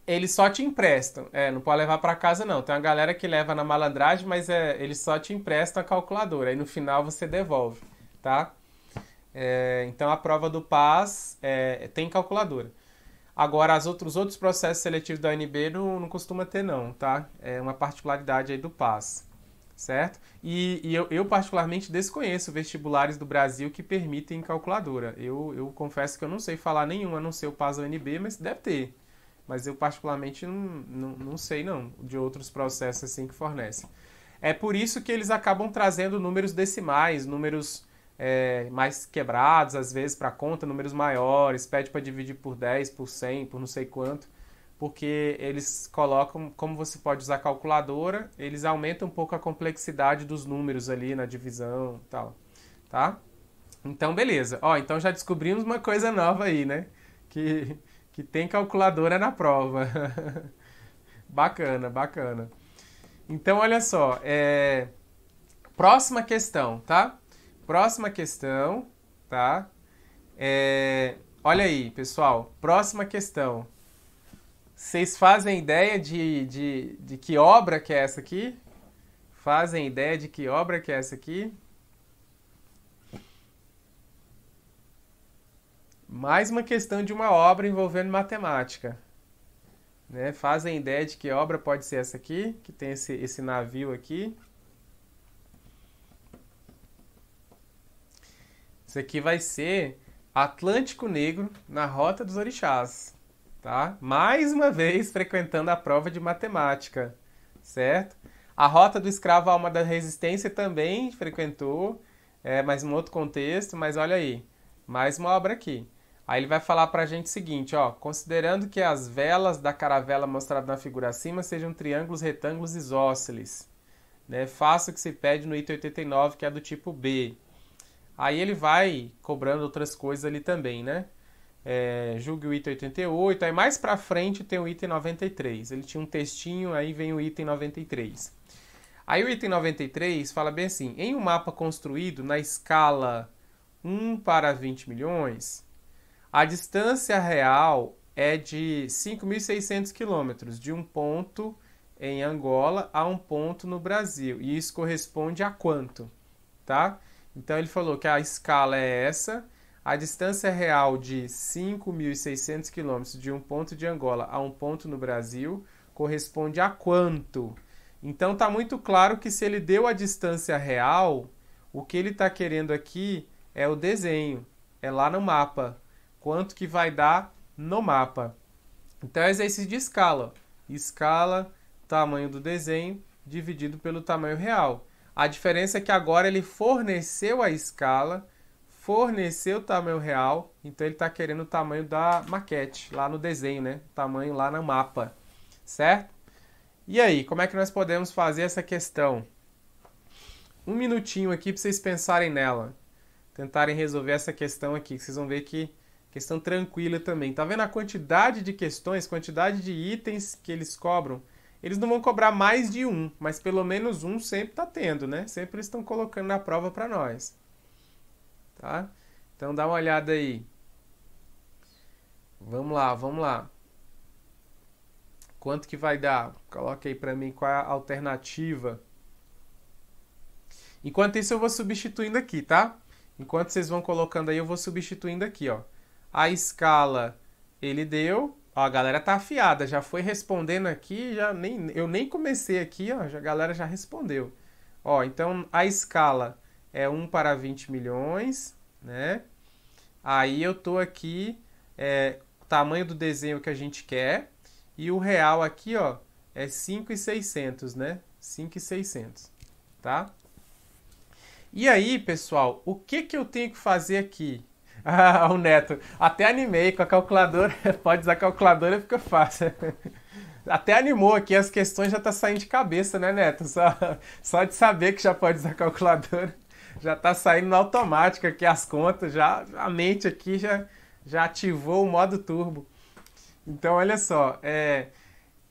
A: Eles só te emprestam. Não pode levar para casa, não. Tem uma galera que leva na malandragem, mas eles só te emprestam a calculadora. Aí no final você devolve, tá? Então a prova do PAS tem calculadora. Agora, os outros processos seletivos da UNB não costuma ter não, tá? É uma particularidade aí do PAS, certo? E eu particularmente desconheço vestibulares do Brasil que permitem calculadora. Eu confesso que eu não sei falar nenhum, a não ser o PAS UNB, mas deve ter. Mas eu particularmente não sei não, de outros processos assim que fornecem. É por isso que eles acabam trazendo números decimais, números mais quebrados, às vezes, para conta, números maiores, pede para dividir por 10, por 100, por não sei quanto, porque eles colocam, como você pode usar calculadora, eles aumentam um pouco a complexidade dos números ali na divisão e tal, tá? Então, beleza. Ó, então já descobrimos uma coisa nova aí, né? Que tem calculadora na prova. Bacana, bacana. Então, olha só, próxima questão, tá? Próxima questão, tá? Olha aí, pessoal, próxima questão. Vocês fazem ideia de que obra que é essa aqui? Fazem ideia de que obra que é essa aqui? Mais uma questão de uma obra envolvendo matemática. Né? Fazem ideia de que obra pode ser essa aqui? Que tem esse navio aqui. Isso aqui vai ser Atlântico Negro na Rota dos Orixás, tá? Mais uma vez frequentando a prova de matemática, certo? A Rota do Escravo Alma da Resistência também frequentou, mas em outro contexto, mas olha aí, mais uma obra aqui. Aí ele vai falar pra gente o seguinte, ó, considerando que as velas da caravela mostrada na figura acima sejam triângulos, retângulos isósceles, né? Faça o que se pede no item 89, que é do tipo B. Aí ele vai cobrando outras coisas ali também, né? Julgue o item 88, aí mais pra frente tem o item 93. Ele tinha um textinho, aí vem o item 93. Aí o item 93 fala bem assim, em um mapa construído na escala 1 para 20 milhões, a distância real é de 5.600 quilômetros, de um ponto em Angola a um ponto no Brasil. E isso corresponde a quanto? Tá? Então ele falou que a escala é essa, a distância real de 5.600 quilômetros de um ponto de Angola a um ponto no Brasil corresponde a quanto? Então está muito claro que se ele deu a distância real, o que ele está querendo aqui é o desenho, é lá no mapa. Quanto que vai dar no mapa? Então é exercício de escala. Escala, tamanho do desenho, dividido pelo tamanho real. A diferença é que agora ele forneceu a escala, forneceu o tamanho real, então ele está querendo o tamanho da maquete, lá no desenho, né? O tamanho lá no mapa, certo? E aí, como é que nós podemos fazer essa questão? Um minutinho aqui para vocês pensarem nela. Tentarem resolver essa questão aqui, que vocês vão ver que questão tranquila também. Tá vendo a quantidade de questões, quantidade de itens que eles cobram? Eles não vão cobrar mais de um, mas pelo menos um sempre tá tendo, né? Sempre eles estão colocando na prova para nós. Tá? Então dá uma olhada aí. Vamos lá, vamos lá. Quanto que vai dar? Coloca aí para mim qual é a alternativa. Enquanto isso eu vou substituindo aqui, tá? Enquanto vocês vão colocando aí, eu vou substituindo aqui, ó. A escala ele deu. Ó, a galera tá afiada, já foi respondendo aqui, eu nem comecei aqui, ó, a galera já respondeu. Ó, então a escala é 1 para 20 milhões, né? Aí eu tô aqui, o tamanho do desenho que a gente quer, e o real aqui, ó, é 5.600, né? 5.600, tá? E aí, pessoal, o que que eu tenho que fazer aqui? Ah, o Neto, até animei com a calculadora, pode usar a calculadora, fica fácil. Até animou aqui, as questões já tá saindo de cabeça, né, Neto? Só de saber que já pode usar a calculadora, já tá saindo no automático aqui as contas, já a mente aqui já ativou o modo turbo. Então, olha só,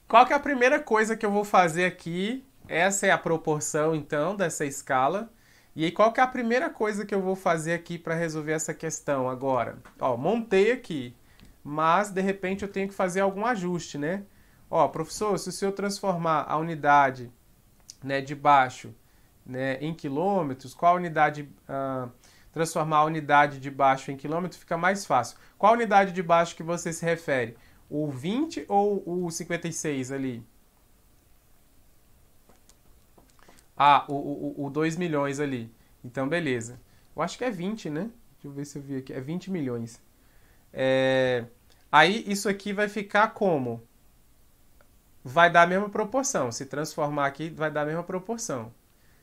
A: qual que é a primeira coisa que eu vou fazer aqui? Essa é a proporção, então, dessa escala. E aí, qual que é a primeira coisa que eu vou fazer aqui para resolver essa questão agora? Ó, montei aqui, mas de repente eu tenho que fazer algum ajuste, né? Ó, professor, se o senhor transformar a unidade, né, de baixo, né, em quilômetros, qual unidade, transformar a unidade de baixo em quilômetro fica mais fácil. Qual unidade de baixo que você se refere? O 20 ou o 56 ali? Ah, o 2 milhões ali. Então, beleza. Eu acho que é 20, né? Deixa eu ver se eu vi aqui. É 20 milhões. É... Aí, isso aqui vai ficar como? Vai dar a mesma proporção. Se transformar aqui, vai dar a mesma proporção.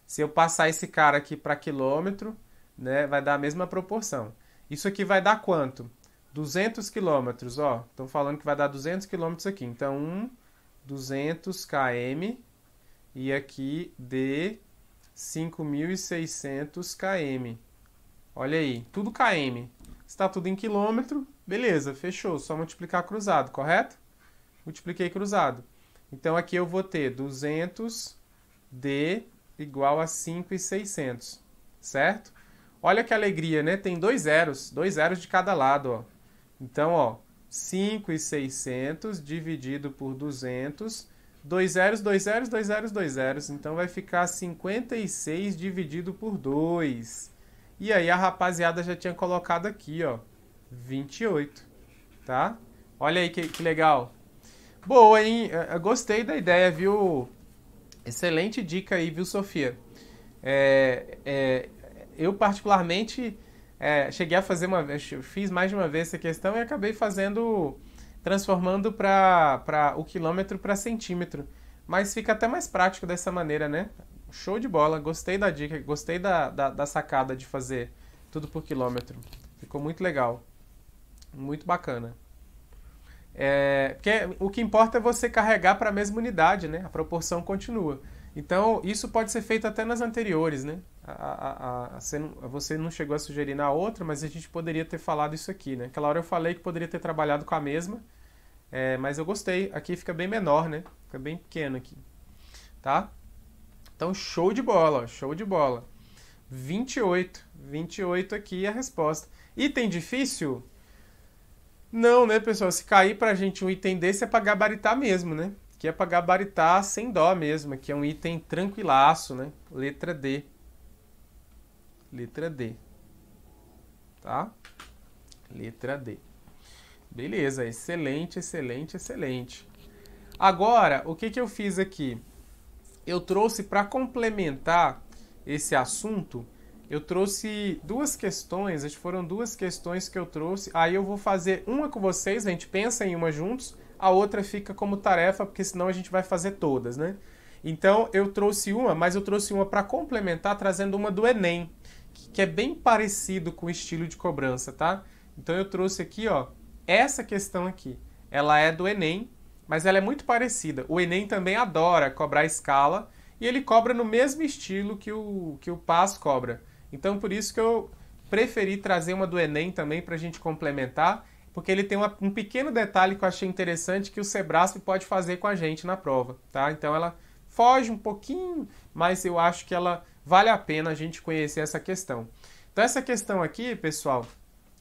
A: Se eu passar esse cara aqui para quilômetro, né, vai dar a mesma proporção. Isso aqui vai dar quanto? 200 quilômetros, ó. Estão falando que vai dar 200 quilômetros aqui. Então, 200 km e aqui D 5.600 km. Olha aí, tudo km. Está tudo em quilômetro, beleza, fechou. Só multiplicar cruzado, correto? Multipliquei cruzado. Então aqui eu vou ter 200D igual a 5.600, certo? Olha que alegria, né? Tem dois zeros de cada lado, ó. Então, ó, 5.600 dividido por 200, dois zeros, dois zeros, dois zeros, dois zeros. Então vai ficar 56 dividido por 2. E aí a rapaziada já tinha colocado aqui, ó, 28, tá? Olha aí que legal. Boa, hein? Eu gostei da ideia, viu? Excelente dica aí, viu, Sofia? Eu particularmente cheguei a fazer uma vez, fiz mais de uma vez essa questão e acabei transformando para o quilômetro para centímetro. Mas fica até mais prático dessa maneira, né? Show de bola, gostei da dica, gostei da sacada de fazer tudo por quilômetro. Ficou muito legal, muito bacana. Porque o que importa é você carregar para a mesma unidade, né? A proporção continua. Então, isso pode ser feito até nas anteriores, né? Você não chegou a sugerir na outra, mas a gente poderia ter falado isso aqui, né? Aquela hora eu falei que poderia ter trabalhado com a mesma, mas eu gostei. Aqui fica bem menor, né? Fica bem pequeno aqui, tá? Então, show de bola, ó, show de bola. 28. 28 aqui é a resposta. Item difícil? Não, né, pessoal? Se cair pra gente um item desse é pra gabaritar mesmo, né? Que é pra gabaritar sem dó mesmo. Aqui é um item tranquilaço, né? Letra D. Letra D. Tá? Letra D. Beleza, excelente, excelente, excelente. Agora, o que eu fiz aqui? Eu trouxe para complementar esse assunto, eu trouxe duas questões, acho que foram duas questões que eu trouxe. Aí eu vou fazer uma com vocês, a gente pensa em uma juntos, a outra fica como tarefa, porque senão a gente vai fazer todas, né? Então eu trouxe uma, mas eu trouxe uma para complementar, trazendo uma do Enem, que é bem parecido com o estilo de cobrança, tá? Então eu trouxe aqui, ó, essa questão aqui. Ela é do Enem, mas ela é muito parecida. O Enem também adora cobrar escala e ele cobra no mesmo estilo que o PAS cobra. Então, por isso que eu preferi trazer uma do Enem também para a gente complementar, porque ele tem um pequeno detalhe que eu achei interessante que o Sebrasp pode fazer com a gente na prova, tá? Então, ela foge um pouquinho, mas eu acho que ela vale a pena a gente conhecer essa questão. Então, essa questão aqui, pessoal,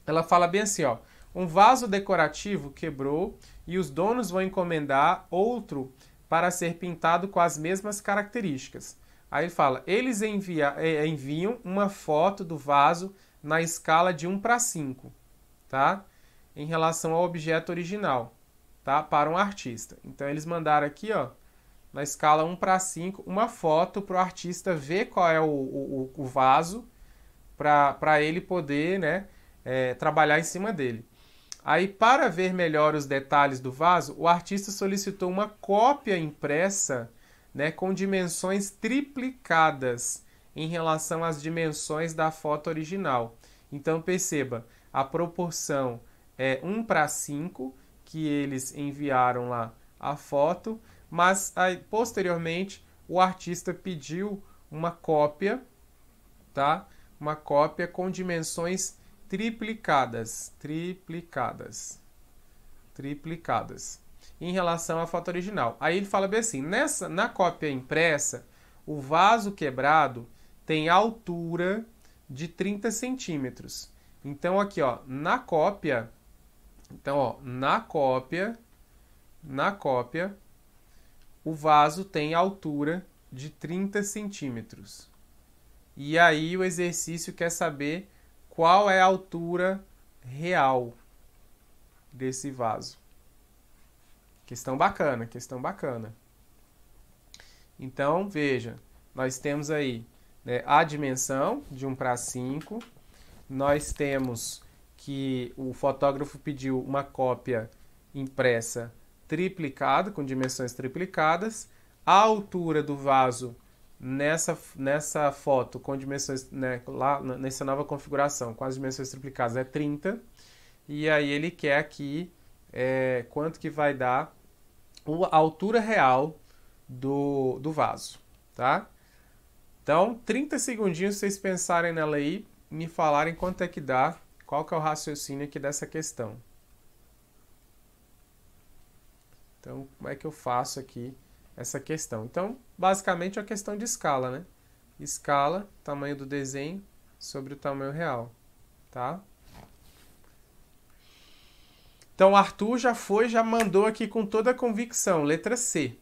A: ela fala bem assim, ó. Um vaso decorativo quebrou e os donos vão encomendar outro para ser pintado com as mesmas características. Aí ele fala, eles enviam uma foto do vaso na escala de 1:5, tá? Em relação ao objeto original, tá? Para um artista. Então eles mandaram aqui, ó, na escala 1:5, uma foto para o artista ver qual é o vaso para ele poder, né, trabalhar em cima dele. Aí, para ver melhor os detalhes do vaso, o artista solicitou uma cópia impressa, né, com dimensões triplicadas em relação às dimensões da foto original. Então, perceba, a proporção é 1:5, que eles enviaram lá a foto, mas aí, posteriormente o artista pediu uma cópia, tá? Uma cópia com dimensões triplicadas em relação à foto original. Aí ele fala bem assim, na cópia impressa, o vaso quebrado tem altura de 30 centímetros. Então aqui, ó, na cópia, o vaso tem altura de 30 centímetros. E aí o exercício quer saber qual é a altura real desse vaso. Questão bacana, questão bacana. Então, veja, nós temos aí, né, a dimensão de 1:5. Nós temos que o fotógrafo pediu uma cópia impressa triplicada, com dimensões triplicadas. A altura do vaso nessa foto com dimensões, né, lá nessa nova configuração, com as dimensões triplicadas, é 30. E aí ele quer aqui quanto que vai dar a altura real do vaso, tá? Então, 30 segundinhos vocês pensarem nela aí, me falarem quanto é que dá, qual que é o raciocínio aqui dessa questão. Então, como é que eu faço aqui essa questão? Então, basicamente é uma questão de escala, né? Escala, tamanho do desenho sobre o tamanho real, tá? Então, o Arthur já mandou aqui com toda a convicção, letra C.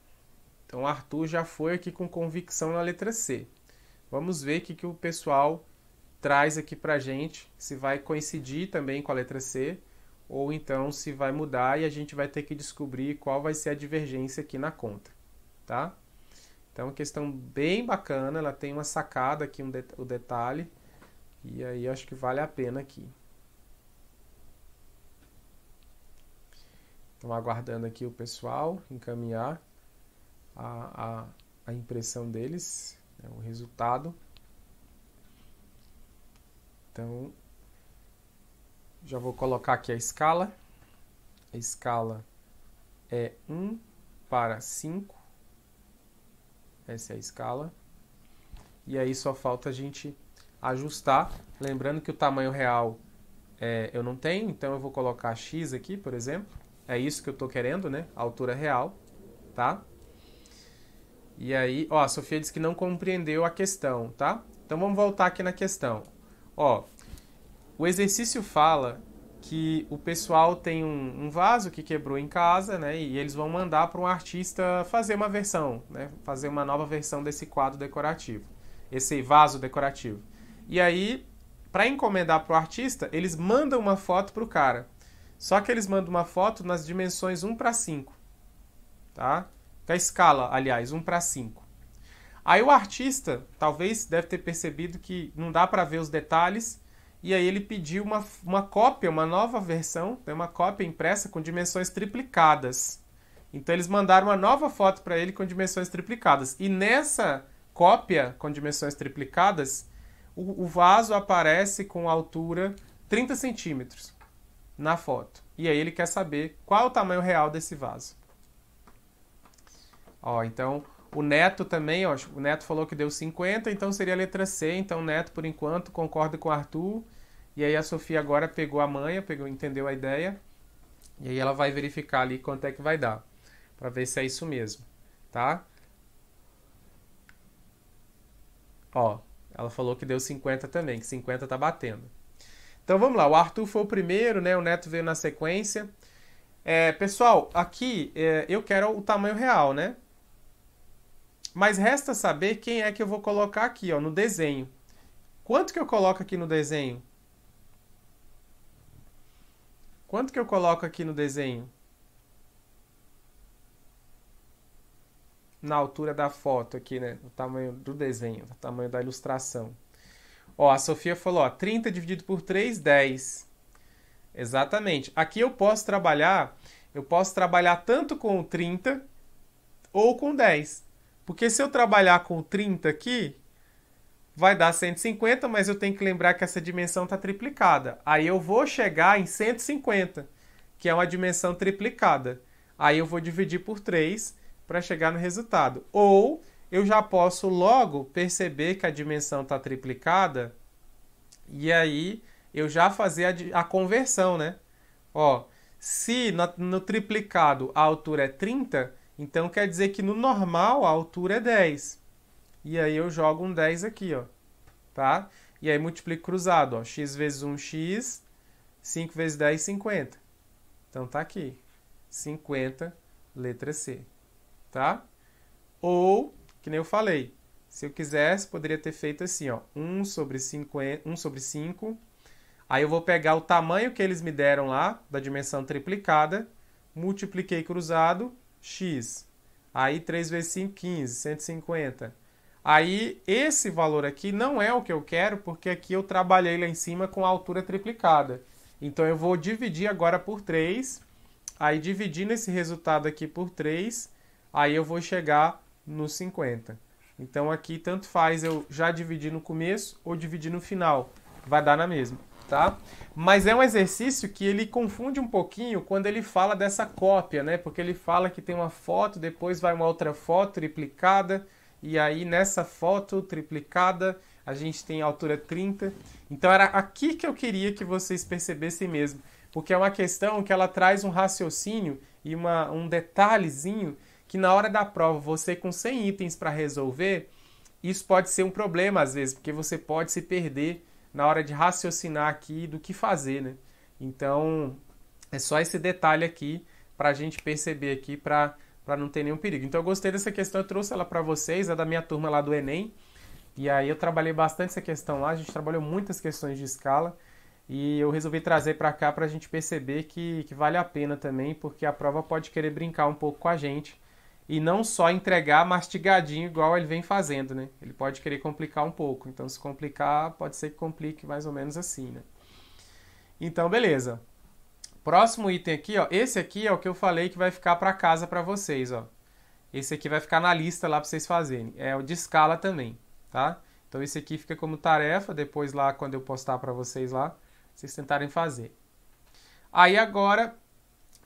A: Então, o Arthur já foi aqui com convicção na letra C. Vamos ver o que o pessoal traz aqui pra gente, se vai coincidir também com a letra C, ou então se vai mudar e a gente vai ter que descobrir qual vai ser a divergência aqui na conta, tá? Então, questão bem bacana, ela tem uma sacada aqui, o detalhe, e aí eu acho que vale a pena aqui. Então, aguardando aqui o pessoal encaminhar a impressão deles, né, o resultado. Então, já vou colocar aqui a escala. A escala é 1:5. Essa é a escala. E aí só falta a gente ajustar. Lembrando que o tamanho real eu não tenho, então eu vou colocar x aqui, por exemplo. É isso que eu estou querendo, né? A altura real, tá? E aí, ó, a Sofia disse que não compreendeu a questão, tá? Então vamos voltar aqui na questão. Ó, o exercício fala que o pessoal tem um vaso que quebrou em casa, né? E eles vão mandar para um artista fazer uma versão, né? Fazer uma nova versão desse quadro decorativo, esse vaso decorativo. E aí, para encomendar para o artista, eles mandam uma foto para o cara. Só que eles mandam uma foto nas dimensões 1:5, tá? Que a escala, aliás, 1:5. Aí o artista, talvez, deve ter percebido que não dá para ver os detalhes, e aí ele pediu uma cópia, uma nova versão, uma cópia impressa com dimensões triplicadas. Então eles mandaram uma nova foto para ele com dimensões triplicadas. E nessa cópia com dimensões triplicadas, o vaso aparece com altura 30 centímetros na foto. E aí ele quer saber qual é o tamanho real desse vaso. Ó, então, o Neto também, ó, o Neto falou que deu 50, então seria a letra C. Então, o Neto, por enquanto, concorda com o Arthur. E aí a Sofia agora pegou a manha, entendeu a ideia. E aí ela vai verificar ali quanto é que vai dar, para ver se é isso mesmo, tá? Ó, ela falou que deu 50 também, que 50 tá batendo. Então, vamos lá. O Arthur foi o primeiro, né? O Neto veio na sequência. Pessoal, aqui eu quero o tamanho real, né? Mas resta saber quem é que eu vou colocar aqui, ó, no desenho. Quanto que eu coloco aqui no desenho? Quanto que eu coloco aqui no desenho? Na altura da foto aqui, né? O tamanho do desenho, o tamanho da ilustração. Ó, a Sofia falou, ó, 30 dividido por 3, 10. Exatamente. Aqui eu posso trabalhar tanto com 30 ou com 10. Porque se eu trabalhar com 30 aqui, vai dar 150, mas eu tenho que lembrar que essa dimensão está triplicada. Aí eu vou chegar em 150, que é uma dimensão triplicada. Aí eu vou dividir por 3 para chegar no resultado. Ou eu já posso logo perceber que a dimensão está triplicada e aí eu já fazer a conversão, né? Ó, se no triplicado a altura é 30, então quer dizer que no normal a altura é 10. E aí eu jogo um 10 aqui, ó, tá? E aí multiplico cruzado, ó, x vezes 1, x, 5 vezes 10, 50. Então tá aqui, 50, letra C, tá? Ou, que nem eu falei, se eu quisesse, poderia ter feito assim, ó, 1 sobre 5, aí eu vou pegar o tamanho que eles me deram lá, da dimensão triplicada, multipliquei cruzado, x. Aí 3 vezes 5, 15, 150. Aí esse valor aqui não é o que eu quero, porque aqui eu trabalhei lá em cima com a altura triplicada. Então eu vou dividir agora por 3, aí dividindo esse resultado aqui por 3, aí eu vou chegar no 50. Então aqui tanto faz eu já dividir no começo ou dividir no final, vai dar na mesma, tá? Mas é um exercício que ele confunde um pouquinho quando ele fala dessa cópia, né? Porque ele fala que tem uma foto, depois vai uma outra foto triplicada, e aí nessa foto triplicada a gente tem a altura 30. Então era aqui que eu queria que vocês percebessem mesmo, porque é uma questão que ela traz um raciocínio e um detalhezinho que na hora da prova, você com 100 itens para resolver, isso pode ser um problema às vezes, porque você pode se perder na hora de raciocinar aqui do que fazer, né? Então, é só esse detalhe aqui para a gente perceber aqui, para não ter nenhum perigo. Então, eu gostei dessa questão, eu trouxe ela para vocês, é da minha turma lá do Enem, e aí eu trabalhei bastante essa questão lá, a gente trabalhou muitas questões de escala, e eu resolvi trazer para cá para a gente perceber que vale a pena também, porque a prova pode querer brincar um pouco com a gente, e não só entregar mastigadinho igual ele vem fazendo, né? Ele pode querer complicar um pouco. Então, se complicar, pode ser que complique mais ou menos assim, né? Então, beleza. Próximo item aqui, ó. Esse aqui é o que eu falei que vai ficar para casa para vocês, ó. Esse aqui vai ficar na lista lá para vocês fazerem. É o de escala também, tá? Então, esse aqui fica como tarefa. Depois lá, quando eu postar para vocês lá, vocês tentarem fazer. Aí, agora,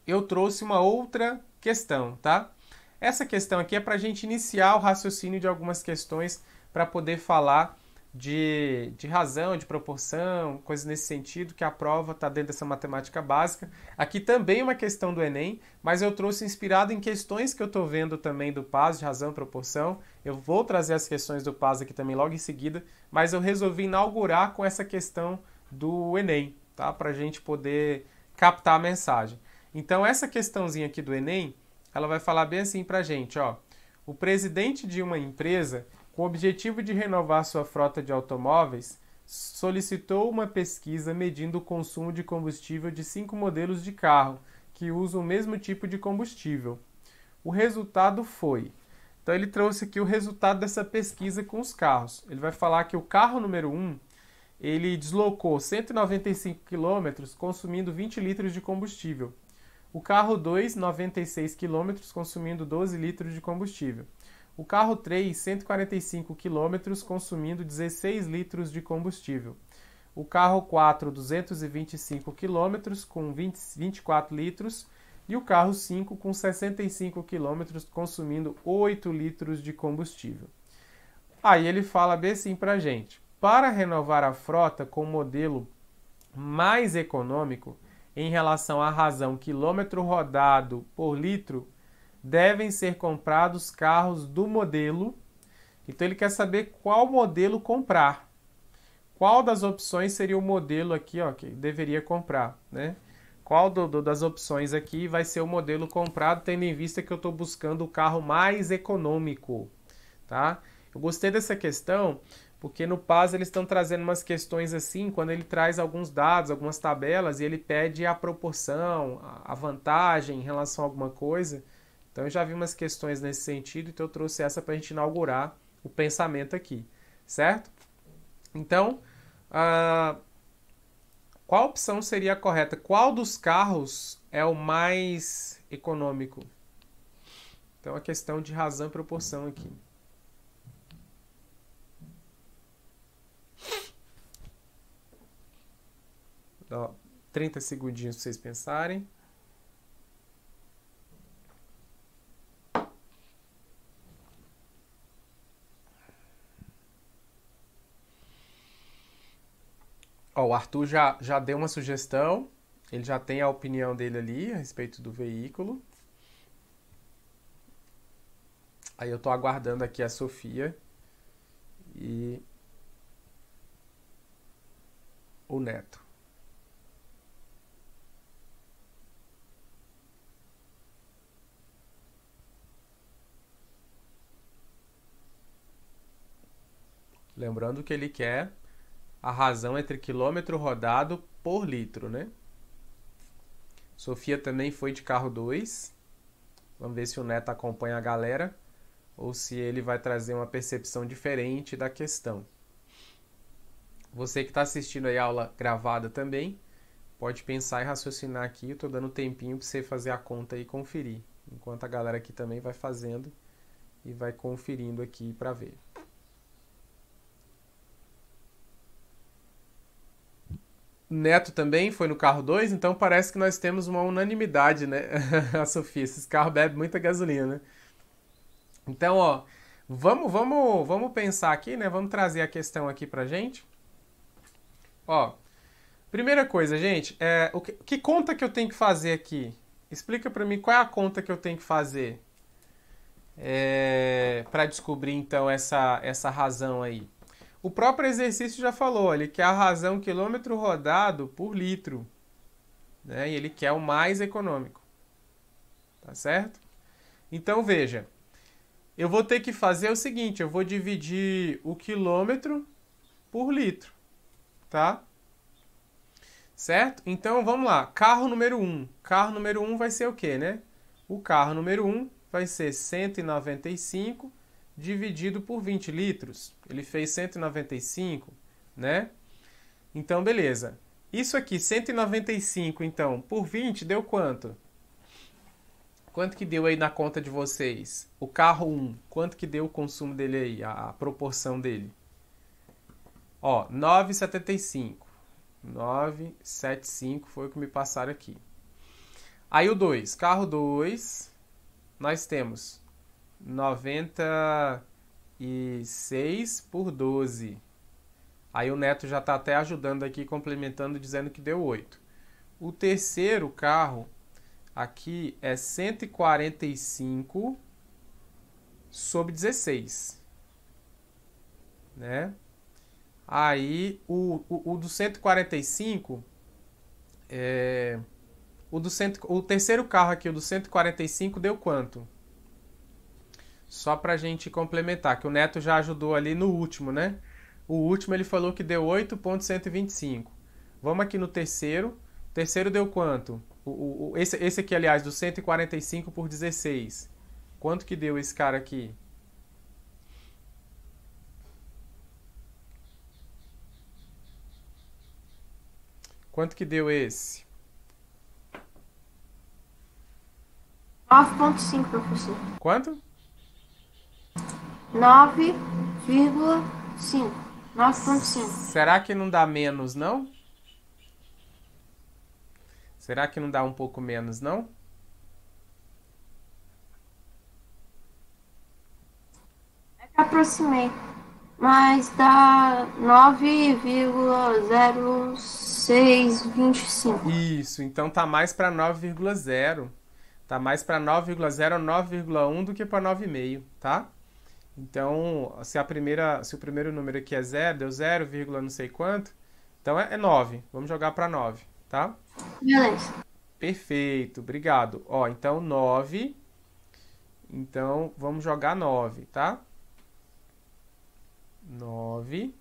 A: eu trouxe uma outra questão, tá? Essa questão aqui é para a gente iniciar o raciocínio de algumas questões para poder falar de razão, de proporção, coisas nesse sentido, que a prova está dentro dessa matemática básica. Aqui também é uma questão do Enem, mas eu trouxe inspirado em questões que eu estou vendo também do PAS, de razão e proporção. Eu vou trazer as questões do PAS aqui também logo em seguida, mas eu resolvi inaugurar com essa questão do Enem, tá? Para a gente poder captar a mensagem. Então, essa questãozinha aqui do Enem, ela vai falar bem assim pra gente, ó. O presidente de uma empresa, com o objetivo de renovar sua frota de automóveis, solicitou uma pesquisa medindo o consumo de combustível de 5 modelos de carro que usam o mesmo tipo de combustível. O resultado foi... Então ele trouxe aqui o resultado dessa pesquisa com os carros. Ele vai falar que o carro número 1, ele deslocou 195 km consumindo 20 litros de combustível. O carro 2, 96 km, consumindo 12 litros de combustível. O carro 3, 145 km, consumindo 16 litros de combustível. O carro 4, 225 km, com 24 litros. E o carro 5, com 65 km, consumindo 8 litros de combustível. Aí ele fala bem assim pra gente. Para renovar a frota com um modelo mais econômico, em relação à razão quilômetro rodado por litro, devem ser comprados carros do modelo. Então ele quer saber qual modelo comprar. Qual das opções seria o modelo aqui, ó, que deveria comprar, né? Qual das opções aqui vai ser o modelo comprado, tendo em vista que eu estou buscando o carro mais econômico, tá? Eu gostei dessa questão, porque no PAS eles estão trazendo umas questões assim, quando ele traz alguns dados, algumas tabelas, e ele pede a proporção, a vantagem em relação a alguma coisa. Então eu já vi umas questões nesse sentido, então eu trouxe essa para a gente inaugurar o pensamento aqui, certo? Então, qual opção seria a correta? Qual dos carros é o mais econômico? Então, a questão de razão e proporção aqui. Ó, 30 segundinhos para vocês pensarem. Ó, o Arthur já deu uma sugestão. Ele já tem a opinião dele ali a respeito do veículo. Aí eu tô aguardando aqui a Sofia e o Neto. Lembrando que ele quer a razão entre quilômetro rodado por litro, né? Sofia também foi de carro 2. Vamos ver se o Neto acompanha a galera ou se ele vai trazer uma percepção diferente da questão. Você que está assistindo aí a aula gravada também, pode pensar e raciocinar aqui. Eu estou dando um tempinho para você fazer a conta e conferir. Enquanto a galera aqui também vai fazendo e vai conferindo aqui para ver. Neto também foi no carro 2, então parece que nós temos uma unanimidade, né? A Sofia, esses carros bebem muita gasolina, né? Então, ó, vamos pensar aqui, né? Vamos trazer a questão aqui pra gente. Ó, primeira coisa, gente, que conta que eu tenho que fazer aqui? Explica pra mim qual é a conta que eu tenho que fazer para descobrir, então, essa razão aí. O próprio exercício já falou, ele quer a razão quilômetro rodado por litro, né? E ele quer o mais econômico, tá certo? Então, veja, eu vou ter que fazer o seguinte, eu vou dividir o quilômetro por litro, tá? Certo? Então, vamos lá, carro número 1. Carro número 1 vai ser o quê, né? O carro número 1 vai ser 195 dividido por 20 litros. Ele fez 195, né? Então, beleza. Isso aqui, 195, então, por 20, deu quanto? Quanto que deu aí na conta de vocês? O carro 1, quanto que deu o consumo dele aí, a proporção dele? Ó, 9,75. 9,75 foi o que me passaram aqui. Aí o 2, carro 2, nós temos 96 por 12. Aí o Neto já está até ajudando aqui, complementando, dizendo que deu 8. O terceiro carro aqui é 145 sobre 16. Né? Aí o do 145, o terceiro carro aqui, o do 145, deu quanto? Só pra gente complementar, que o Neto já ajudou ali no último, né? O último ele falou que deu 8,125. Vamos aqui no terceiro. O terceiro deu quanto? Esse aqui, aliás, do 145 por 16. Quanto que deu esse cara aqui? Quanto que deu esse?
B: 9,5, professor.
A: Quanto?
B: 9,5. 9,5.
A: Será que não dá menos, não? Será que não dá um pouco menos, não?
B: É que aproximei. Mas dá 9,0625.
A: Isso, então tá mais para 9,0. Tá mais para 9,0 ou 9,1 do que para 9,5, tá? Então, se o primeiro número aqui é 0, deu 0, não sei quanto, então é 9. Vamos jogar para 9, tá?
B: Beleza.
A: Perfeito, obrigado. Ó, então 9. Então, vamos jogar 9, tá? 9.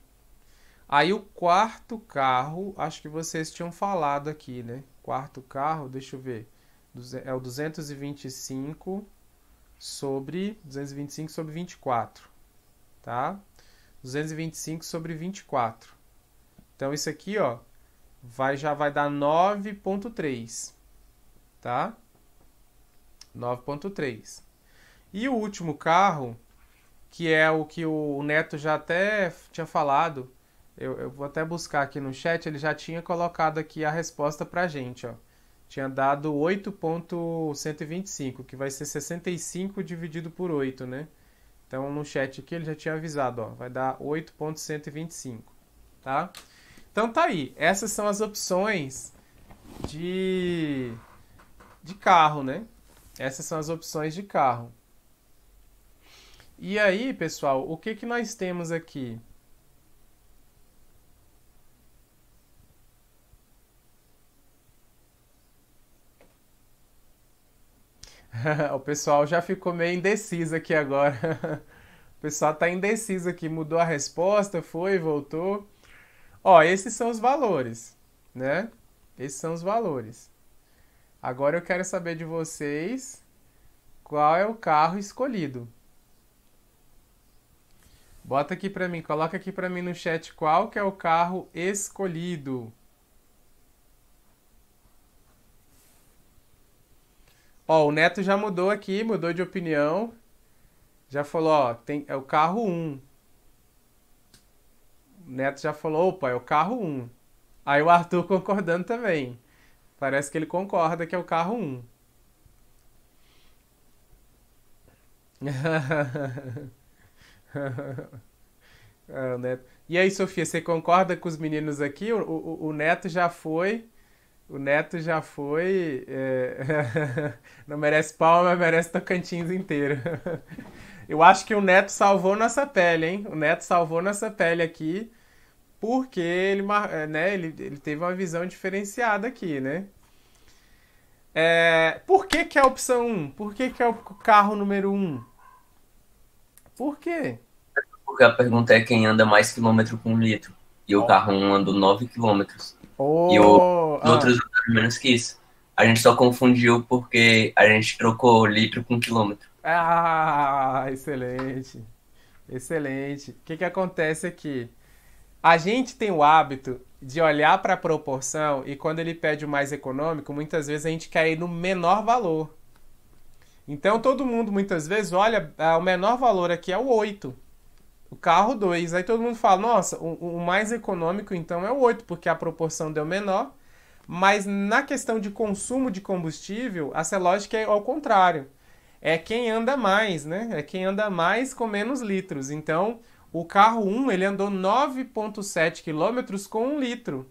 A: Aí o quarto carro, acho que vocês tinham falado aqui, né? Quarto carro, deixa eu ver. É o 225 sobre 24, tá? 225 sobre 24. Então isso aqui, ó, já vai dar 9,3, tá? 9,3. E o último carro, que é o que o Neto já até tinha falado, eu vou até buscar aqui no chat, ele já tinha colocado aqui a resposta pra gente, ó. Tinha dado 8,125, que vai ser 65 dividido por 8, né? Então, no chat aqui ele já tinha avisado, ó, vai dar 8,125, tá? Então, tá aí. Essas são as opções de carro, né? Essas são as opções de carro. E aí, pessoal, o que nós temos aqui? O pessoal já ficou meio indeciso aqui agora. O pessoal tá indeciso aqui, mudou a resposta, foi, voltou. Ó, esses são os valores, né? Esses são os valores. Agora eu quero saber de vocês qual é o carro escolhido. Bota aqui pra mim, coloca aqui pra mim no chat qual que é o carro escolhido. Ó, o Neto já mudou aqui, mudou de opinião. Já falou, ó, é o carro 1. O Neto já falou, opa, é o carro 1. Aí o Arthur concordando também. Parece que ele concorda que é o carro 1. Ah, o Neto. E aí, Sofia, você concorda com os meninos aqui? O Neto já foi. O Neto já foi. Não merece palma, mas merece Tocantins inteiro. Eu acho que o Neto salvou nossa pele, hein? O Neto salvou nossa pele aqui, porque né, ele teve uma visão diferenciada aqui, né? Por que que é a opção um? Por que que é o carro número um? Por quê?
C: Porque a pergunta é quem anda mais quilômetro com litro. E o
A: Ó.
C: carro 1 andou 9 quilômetros. E
A: Oh,
C: os outros andaram menos que isso. A gente só confundiu porque a gente trocou litro com quilômetro.
A: excelente. Excelente. O que que acontece aqui? A gente tem o hábito de olhar para a proporção e quando ele pede o mais econômico, muitas vezes a gente quer ir no menor valor. Então todo mundo muitas vezes olha, o menor valor aqui é o 8. O carro 2. Aí todo mundo fala, nossa, o mais econômico então é o 8, porque a proporção deu menor. Mas na questão de consumo de combustível, essa lógica é ao contrário. É quem anda mais, né? É quem anda mais com menos litros. Então, o carro 1, ele andou 9,7 quilômetros com 1 litro,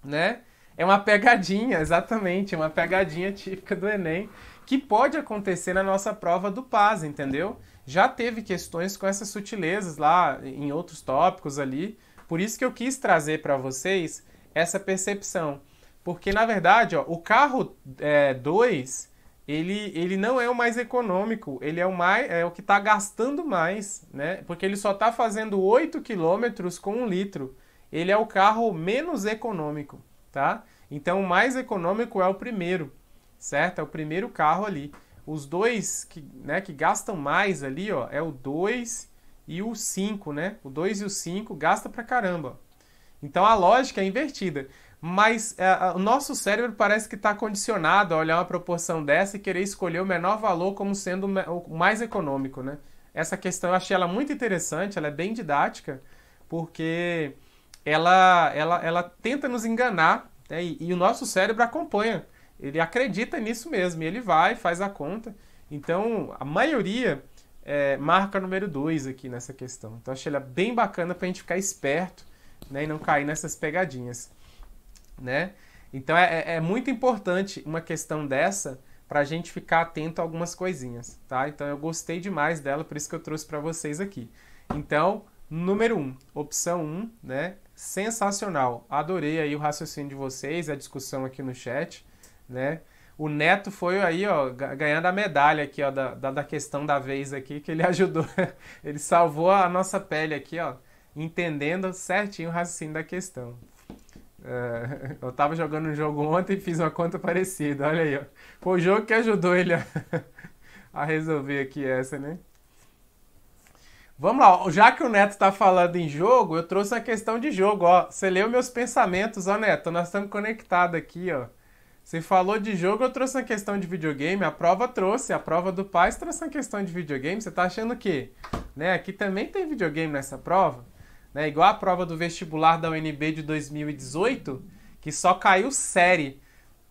A: né? É uma pegadinha, exatamente, é uma pegadinha típica do Enem, que pode acontecer na nossa prova do PAS, entendeu? Já teve questões com essas sutilezas lá em outros tópicos ali, por isso que eu quis trazer para vocês essa percepção. Porque, na verdade, ó, o carro 2, ele não é o mais econômico, ele é o que está gastando mais, né? Porque ele só está fazendo 8 quilômetros com 1 litro. Ele é o carro menos econômico, tá? Então, o mais econômico é o primeiro, certo? É o primeiro carro ali. Os dois que gastam mais ali, ó, é o 2 e o 5, né? O 2 e o 5 gasta pra caramba. Então, a lógica é invertida. Mas o nosso cérebro parece que está condicionado a olhar uma proporção dessa e querer escolher o menor valor como sendo o mais econômico, né? Essa questão eu achei ela muito interessante, ela é bem didática, porque ela tenta nos enganar, né? E o nosso cérebro acompanha. Ele acredita nisso mesmo, e ele vai, faz a conta. Então, a maioria marca número 2 aqui nessa questão. Então, achei ela bem bacana para a gente ficar esperto, né? E não cair nessas pegadinhas, né? Então é muito importante uma questão dessa para a gente ficar atento a algumas coisinhas, tá? Então eu gostei demais dela, por isso que eu trouxe para vocês aqui. Então, número 1, opção 1, né? Sensacional. Adorei aí o raciocínio de vocês, a discussão aqui no chat, né? O Neto foi aí, ó, ganhando a medalha aqui, ó, da questão da vez aqui, que ele ajudou, ele salvou a nossa pele aqui, ó, entendendo certinho o raciocínio da questão. Eu tava jogando um jogo ontem e fiz uma conta parecida, olha aí, ó. Foi o jogo que ajudou ele a resolver aqui essa, né? Vamos lá, já que o Neto tá falando em jogo, eu trouxe a questão de jogo, ó. Você leu meus pensamentos, ó, Neto, nós estamos conectados aqui, ó. Você falou de jogo, eu trouxe uma questão de videogame, a prova do Paz trouxe uma questão de videogame, você tá achando o quê? Né? Aqui também tem videogame nessa prova? Né? Igual a prova do vestibular da UNB de 2018, que só caiu série.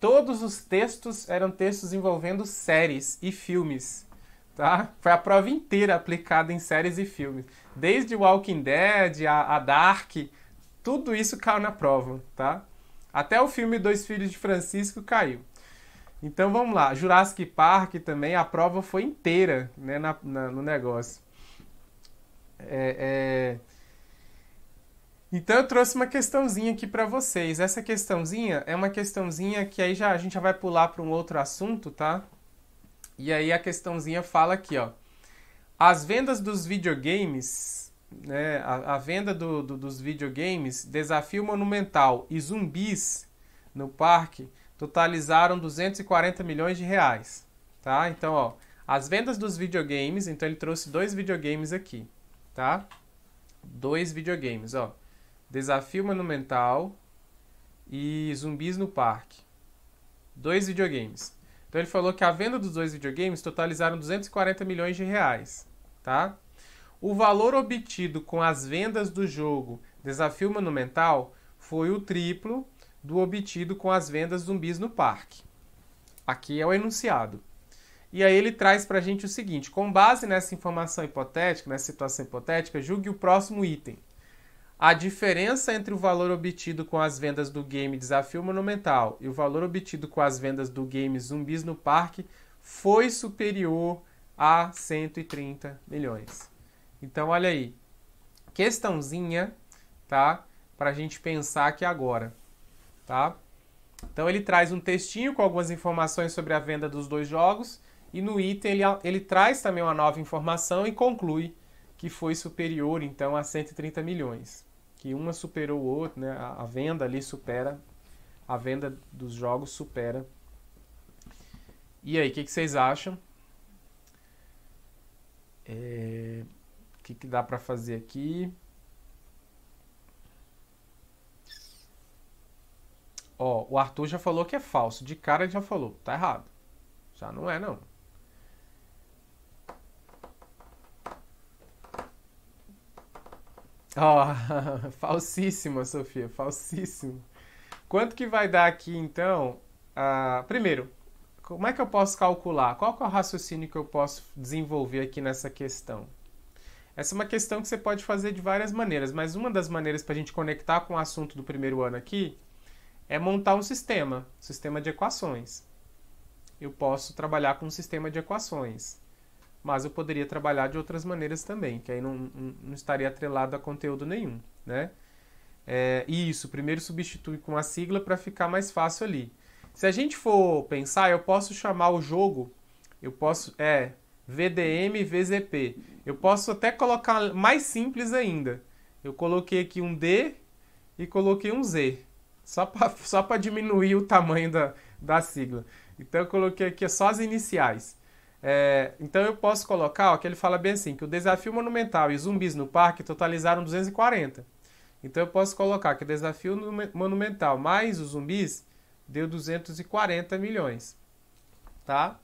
A: Todos os textos eram textos envolvendo séries e filmes. Tá? Foi a prova inteira aplicada em séries e filmes. Desde Walking Dead, a Dark, tudo isso caiu na prova. Tá? Até o filme Dois Filhos de Francisco caiu. Então vamos lá. Jurassic Park também, a prova foi inteira, né, no negócio. Então eu trouxe uma questãozinha aqui para vocês. Essa questãozinha é uma questãozinha que aí a gente já vai pular para um outro assunto, tá? E aí a questãozinha fala aqui, ó. As vendas dos videogames, né? A venda dos videogames, Desafio Monumental e Zumbis no Parque totalizaram 240 milhões de reais, tá? Então, ó, as vendas dos videogames, então ele trouxe 2 videogames aqui, tá? 2 videogames, ó. Desafio Monumental e Zumbis no Parque. 2 videogames. Então ele falou que a venda dos 2 videogames totalizaram 240 milhões de reais, tá? O valor obtido com as vendas do jogo Desafio Monumental foi o triplo do obtido com as vendas Zumbis no Parque. Aqui é o enunciado. E aí ele traz pra gente o seguinte: com base nessa informação hipotética, nessa situação hipotética, julgue o próximo item. A diferença entre o valor obtido com as vendas do game Desafio Monumental e o valor obtido com as vendas do game Zumbis no Parque foi superior a 130 milhões. Então, olha aí. Questãozinha, tá? Pra gente pensar aqui agora, tá? Então, ele traz um textinho com algumas informações sobre a venda dos 2 jogos e no item ele traz também uma nova informação e conclui que foi superior, então, a 130 milhões. Que uma superou o outro, né? A venda ali supera, a venda dos jogos supera. E aí, o que vocês acham? O que dá para fazer aqui? Ó, o Arthur já falou que é falso. De cara ele já falou. Tá errado. Já não é, não. Ó, falsíssima, Sofia. Falsíssimo. Quanto que vai dar aqui, então? Primeiro, como é que eu posso calcular? Qual que é o raciocínio que eu posso desenvolver aqui nessa questão? Essa é uma questão que você pode fazer de várias maneiras, mas uma das maneiras para a gente conectar com o assunto do primeiro ano aqui é montar um sistema de equações. Eu posso trabalhar com um sistema de equações, mas eu poderia trabalhar de outras maneiras também, que aí não estaria atrelado a conteúdo nenhum, né? Isso, primeiro substitui com a sigla para ficar mais fácil ali. Se a gente for pensar, eu posso chamar o jogo, VDM VZP. Eu posso até colocar mais simples ainda. Eu coloquei aqui um D e coloquei um Z. Só para diminuir o tamanho da sigla. Então eu coloquei aqui só as iniciais. Então eu posso colocar, que ele fala bem assim, que o Desafio Monumental e Zumbis no Parque totalizaram 240. Então eu posso colocar que o Desafio Monumental mais os Zumbis deu 240 milhões. Tá?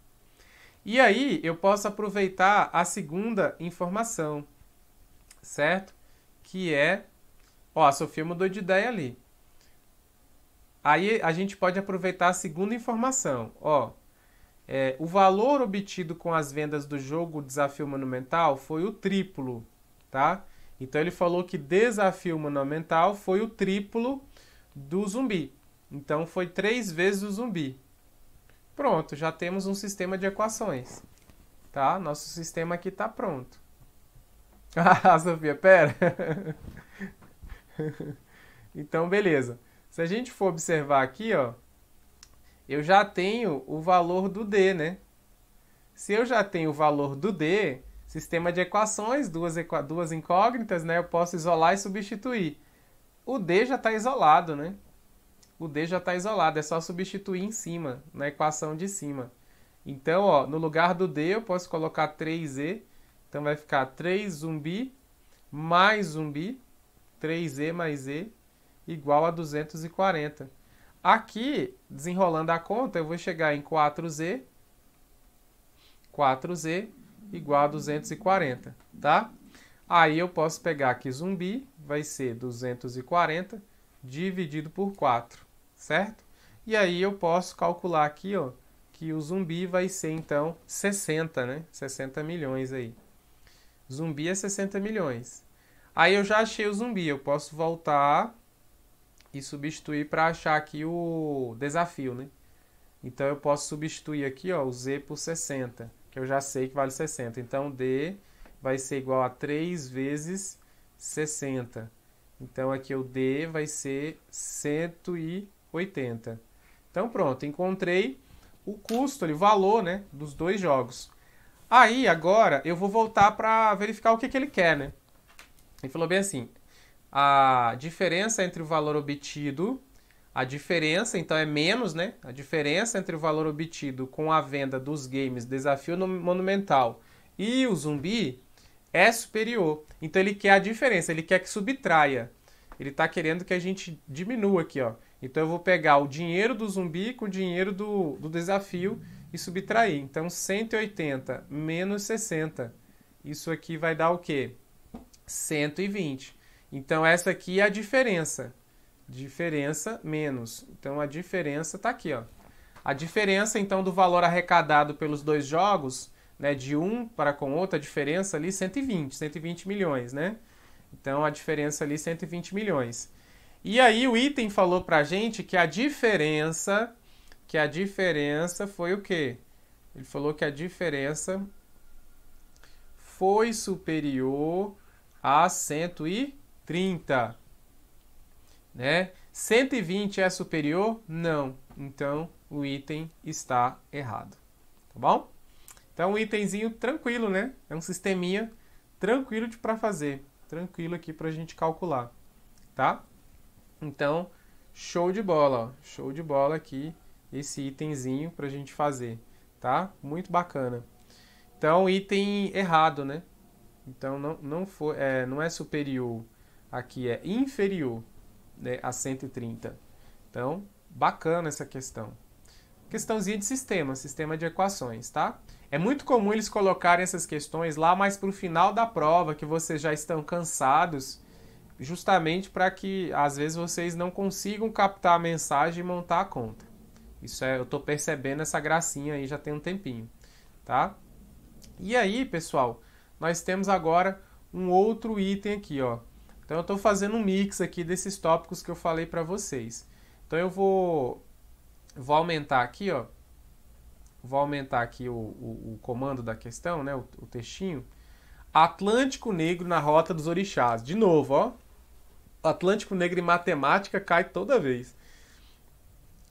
A: E aí eu posso aproveitar a segunda informação, certo? Que é... Ó, a Sofia mudou de ideia ali. Aí a gente pode aproveitar a segunda informação. Ó, o valor obtido com as vendas do jogo Desafio Monumental foi o triplo, tá? Então ele falou que Desafio Monumental foi o triplo do Zumbi. Então foi 3 vezes o Zumbi. Pronto, já temos um sistema de equações, tá? Nosso sistema aqui está pronto. Ah, Sofia, pera. Então, beleza. Se a gente for observar aqui, ó, eu já tenho o valor do D, né? Se eu já tenho o valor do D, sistema de equações, duas incógnitas, né? Eu posso isolar e substituir. O D já está isolado, né? O D já está isolado, é só substituir em cima, na equação de cima. Então, ó, no lugar do D eu posso colocar 3E, então vai ficar 3 zumbi mais zumbi, 3E mais E, igual a 240. Aqui, desenrolando a conta, eu vou chegar em 4Z igual a 240, tá? Aí eu posso pegar aqui zumbi, vai ser 240 dividido por 4. Certo? E aí eu posso calcular aqui, ó, que o zumbi vai ser, então, 60, né? 60 milhões aí. Zumbi é 60 milhões. Aí eu já achei o zumbi, eu posso voltar e substituir para achar aqui o desafio, né? Então eu posso substituir aqui, ó, o Z por 60, que eu já sei que vale 60. Então D vai ser igual a 3 vezes 60. Então aqui o D vai ser 180. Então pronto, encontrei o custo, o valor, né, dos 2 jogos. Aí agora eu vou voltar para verificar o que ele quer, né? Ele falou bem assim, a diferença entre o valor obtido A diferença, então, é menos, né? A diferença entre o valor obtido com a venda dos games Desafio Monumental e o Zumbi é superior. Então, ele quer a diferença, ele quer que subtraia. Ele está querendo que a gente diminua aqui, ó. Então, eu vou pegar o dinheiro do Zumbi com o dinheiro do Desafio e subtrair. Então, 180 menos 60. Isso aqui vai dar o quê? 120. Então, essa aqui é a diferença. Diferença menos. Então, a diferença está aqui, ó. A diferença, então, do valor arrecadado pelos dois jogos, né, de um para com outro, a diferença ali 120 milhões, né? Então, a diferença ali 120 milhões. E aí, o item falou pra gente que a diferença foi o quê? Ele falou que a diferença foi superior a 130. Né? 120 é superior? Não. Então, o item está errado. Tá bom? Então, um itemzinho tranquilo, né? É um sisteminha tranquilo para fazer. Tranquilo aqui para a gente calcular. Tá? Então, show de bola. Ó. Show de bola aqui esse itemzinho para a gente fazer. Tá? Muito bacana. Então, item errado, né? Então, não é superior. Aqui é inferior. Né, a 130. Então, bacana essa questão. Questãozinha de sistema de equações, tá? É muito comum eles colocarem essas questões lá mais para o final da prova, que vocês já estão cansados, justamente para que, às vezes, vocês não consigam captar a mensagem e montar a conta. Isso eu estou percebendo essa gracinha aí já tem um tempinho, tá? E aí, pessoal, nós temos agora um outro item aqui, ó. Então, eu estou fazendo um mix aqui desses tópicos que eu falei para vocês. Então, eu vou aumentar aqui, ó. Vou aumentar aqui o comando da questão, né? O textinho. Atlântico Negro na Rota dos Orixás. De novo, ó. Atlântico Negro em matemática cai toda vez.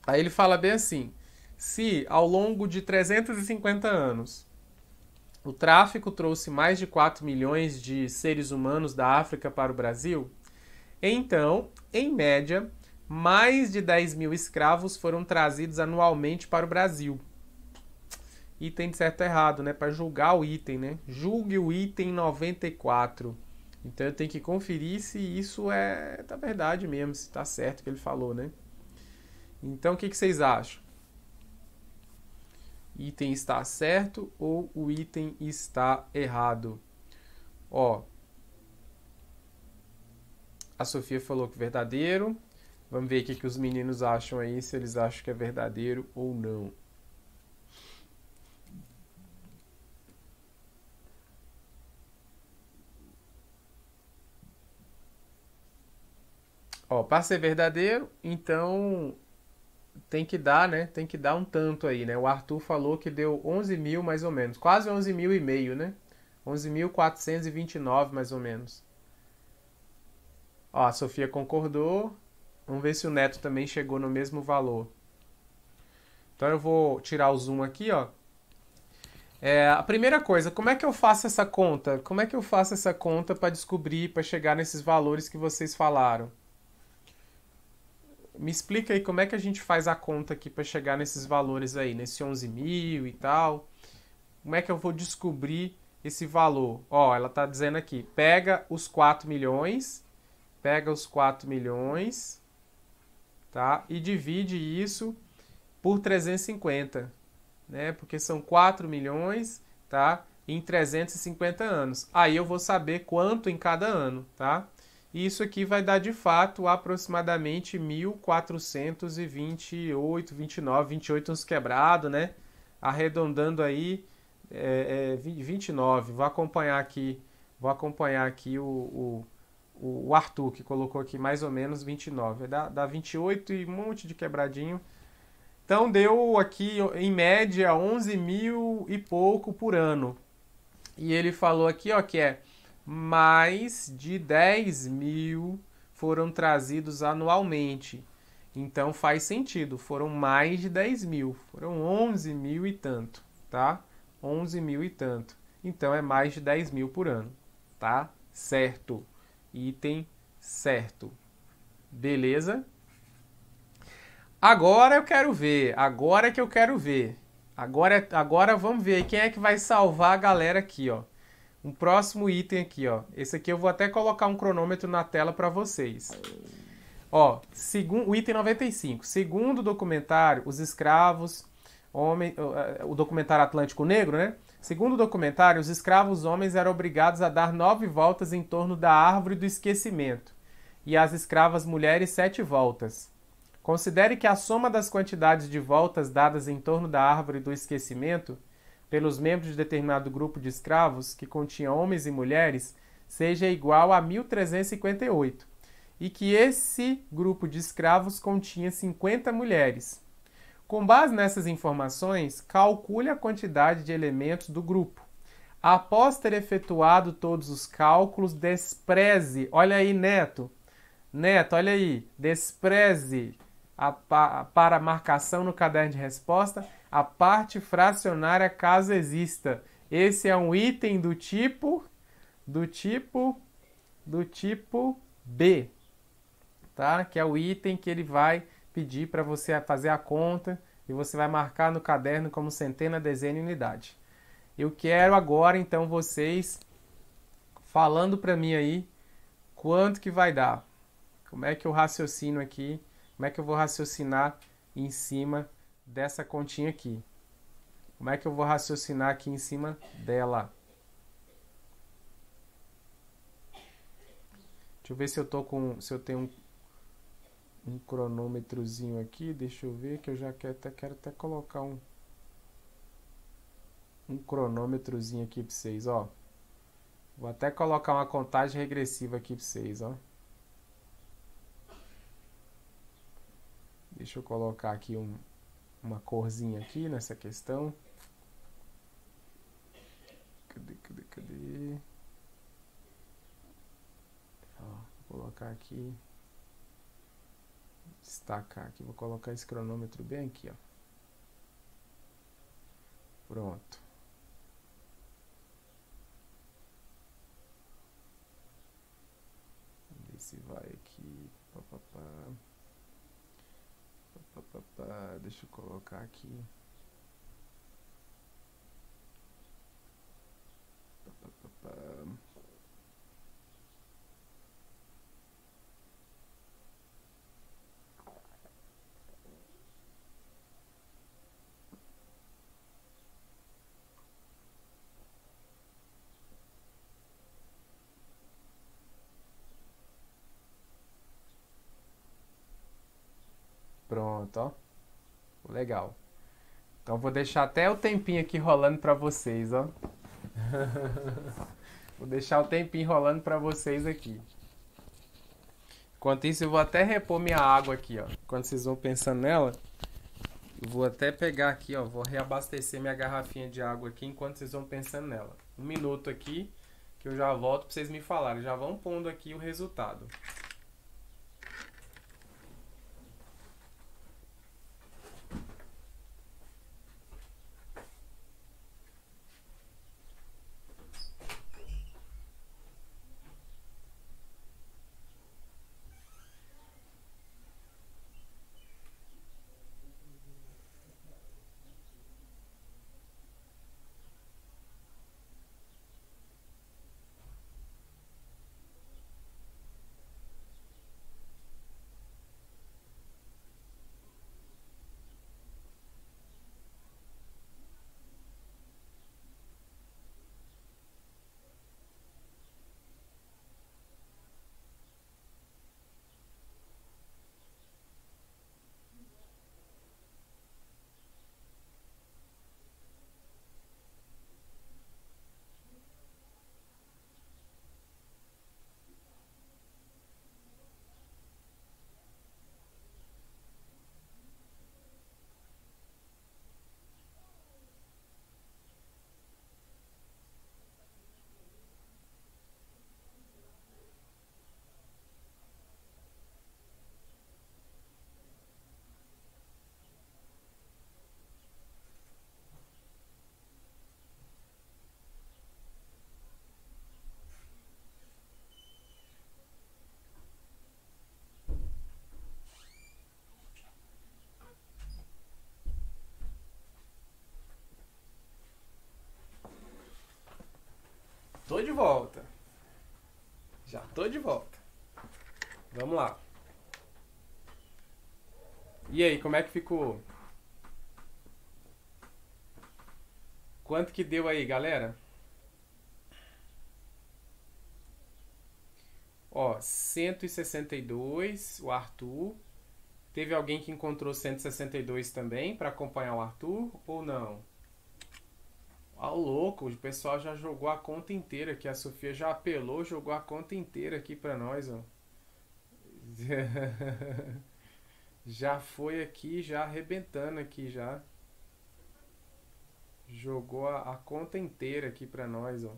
A: Aí ele fala bem assim. Se, ao longo de 350 anos... o tráfico trouxe mais de 4 milhões de seres humanos da África para o Brasil. Então, em média, mais de 10 mil escravos foram trazidos anualmente para o Brasil. Item de certo ou errado, né? Para julgar o item, né? Julgue o item 94. Então, eu tenho que conferir se isso é da verdade mesmo, se está certo o que ele falou, né? Então, o que vocês acham? Item está certo ou o item está errado? Ó, a Sofia falou que é verdadeiro. Vamos ver o que os meninos acham aí, se eles acham que é verdadeiro ou não. Ó, para ser verdadeiro, então tem que dar, né? Tem que dar um tanto aí, né? O Arthur falou que deu 11 mil mais ou menos. Quase 11 mil e meio, né? 11.429 mais ou menos. Ó, a Sofia concordou. Vamos ver se o Neto também chegou no mesmo valor. Então eu vou tirar o zoom aqui, ó. A primeira coisa, como é que eu faço essa conta? Como é que eu faço essa conta para descobrir, para chegar nesses valores que vocês falaram? Me explica aí como é que a gente faz a conta aqui para chegar nesses valores aí, nesse 11 mil e tal. Como é que eu vou descobrir esse valor? Ó, ela tá dizendo aqui, pega os 4 milhões, tá? E divide isso por 350, né? Porque são 4 milhões, tá? Em 350 anos. Aí eu vou saber quanto em cada ano, tá? E isso aqui vai dar, de fato, aproximadamente 1.428, 28 uns quebrado, né? Arredondando aí, 29. Vou acompanhar aqui o Arthur, que colocou aqui mais ou menos 29. Dá 28 e um monte de quebradinho. Então, deu aqui, em média, 11 mil e pouco por ano. E ele falou aqui, ó, que é mais de 10 mil foram trazidos anualmente. Então faz sentido, foram mais de 10 mil, foram 11 mil e tanto, tá? 11 mil e tanto. Então é mais de 10 mil por ano, tá? Certo. Item certo. Beleza? Agora eu quero ver. Agora é que eu quero ver. Agora vamos ver quem é que vai salvar a galera aqui, ó. Um próximo item aqui, ó. Esse aqui eu vou até colocar um cronômetro na tela para vocês. Ó, o item 95. Segundo o documentário, os escravos, o documentário Atlântico Negro, né? Segundo o documentário, os escravos homens eram obrigados a dar 9 voltas em torno da árvore do esquecimento e as escravas mulheres 7 voltas. Considere que a soma das quantidades de voltas dadas em torno da árvore do esquecimento pelos membros de determinado grupo de escravos, que continha homens e mulheres, seja igual a 1358, e que esse grupo de escravos continha 50 mulheres. Com base nessas informações, calcule a quantidade de elementos do grupo. Após ter efetuado todos os cálculos, despreze, olha aí, Neto, olha aí, despreze para a marcação no caderno de resposta a parte fracionária caso exista. Esse é um item do tipo B, tá? Que é o item que ele vai pedir para você fazer a conta e você vai marcar no caderno como centena, dezena e unidade. Eu quero agora então vocês falando para mim aí quanto que vai dar. Como é que eu raciocino aqui? Como é que eu vou raciocinar em cima dessa continha aqui? Como é que eu vou raciocinar aqui em cima dela? Deixa eu ver se eu tenho um cronômetrozinho aqui. Deixa eu ver que eu já quero até colocar um cronômetrozinho aqui para vocês, ó. Vou até colocar uma contagem regressiva aqui para vocês, ó. Deixa eu colocar aqui uma corzinha aqui nessa questão. Cadê? Ó, vou colocar aqui. Destacar aqui. Vou colocar esse cronômetro bem aqui, ó. Pronto. Vamos ver se vai aqui. Deixa eu colocar aqui. Pronto, ó. Legal. Então vou deixar até o tempinho aqui rolando para vocês, ó. Vou deixar o tempinho rolando para vocês aqui. Enquanto isso, eu vou até repor minha água aqui, ó. Quando vocês vão pensando nela, eu vou até pegar aqui, ó. Vou reabastecer minha garrafinha de água aqui enquanto vocês vão pensando nela. 1 minuto aqui, que eu já volto para vocês me falarem. Já vão pondo aqui o resultado. Tô de volta. Vamos lá. E aí, como é que ficou? Quanto que deu aí, galera? Ó, 162, o Arthur. Teve alguém que encontrou 162 também para acompanhar o Arthur ou não? Ah, louco, o pessoal já jogou a conta inteira aqui. A Sofia já apelou, jogou a conta inteira aqui para nós, ó. Já foi aqui, já arrebentando aqui já. Jogou a conta inteira aqui para nós, ó.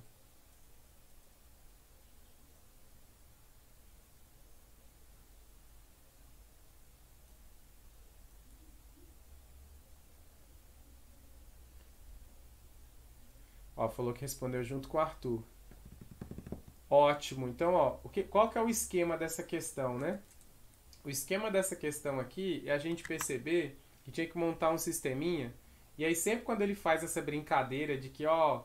A: Ó, falou que respondeu junto com o Arthur. Ótimo. Então, ó, qual que é o esquema dessa questão, né? O esquema dessa questão aqui é a gente perceber que tinha que montar um sisteminha. E aí sempre quando ele faz essa brincadeira de que, ó,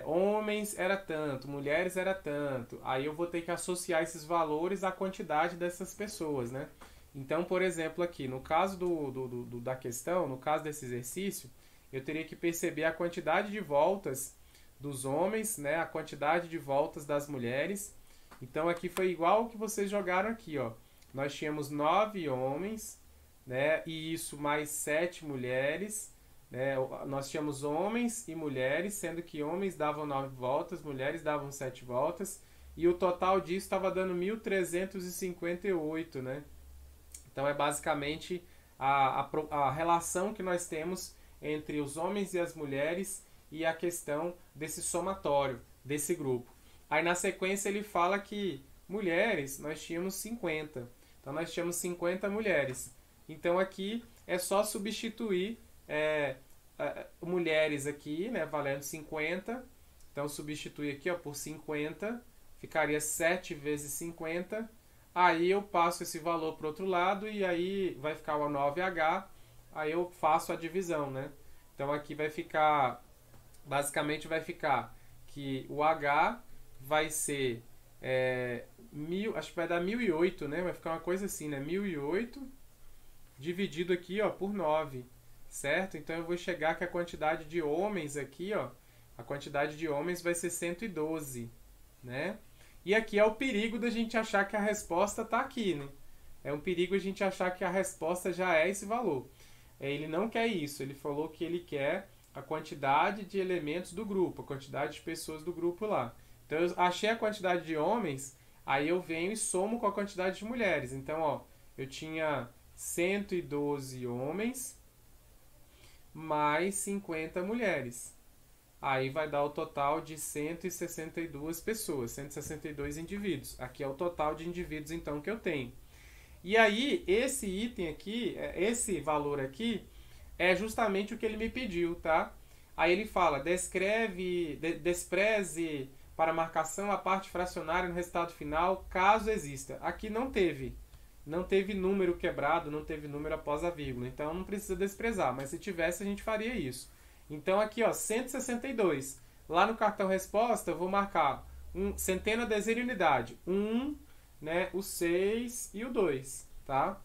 A: homens era tanto, mulheres era tanto, aí eu vou ter que associar esses valores à quantidade dessas pessoas, né? Então, por exemplo, aqui, no caso da questão, no caso desse exercício, eu teria que perceber a quantidade de voltas dos homens, né? A quantidade de voltas das mulheres. Então, aqui foi igual ao que vocês jogaram aqui, ó. Nós tínhamos 9 homens, né? E isso mais 7 mulheres, né? Nós tínhamos homens e mulheres, sendo que homens davam 9 voltas, mulheres davam 7 voltas. E o total disso estava dando 1.358, né? Então é basicamente a relação que nós temos entre os homens e as mulheres e a questão desse somatório, desse grupo. Aí na sequência ele fala que mulheres nós tínhamos 50. Então nós tínhamos 50 mulheres. Então aqui é só substituir mulheres aqui, né, valendo 50. Então substitui aqui, ó, por 50. Ficaria 7 vezes 50. Aí eu passo esse valor para o outro lado e aí vai ficar o 9H. Aí eu faço a divisão, né? Então aqui vai ficar, basicamente vai ficar que o H vai ser, acho que vai dar 1008, né? Vai ficar uma coisa assim, né? 1008 dividido aqui, ó, por 9, certo? Então eu vou chegar que a quantidade de homens aqui, ó, a quantidade de homens vai ser 112, né? E aqui é o perigo da gente achar que a resposta está aqui, né? É um perigo a gente achar que a resposta já é esse valor. Ele não quer isso, ele falou que ele quer a quantidade de elementos do grupo, a quantidade de pessoas do grupo lá. Então eu achei a quantidade de homens, aí eu venho e somo com a quantidade de mulheres. Então, ó, eu tinha 112 homens mais 50 mulheres. Aí vai dar o total de 162 pessoas, 162 indivíduos. Aqui é o total de indivíduos, então, que eu tenho. E aí, esse item aqui, esse valor aqui, é justamente o que ele me pediu, tá? Aí ele fala, despreze para marcação a parte fracionária no resultado final, caso exista. Aqui não teve número quebrado, não teve número após a vírgula. Então, não precisa desprezar, mas se tivesse, a gente faria isso. Então, aqui, ó, 162. Lá no cartão resposta, eu vou marcar centena, dezena e unidade. 1, né, o 6 e o 2, tá?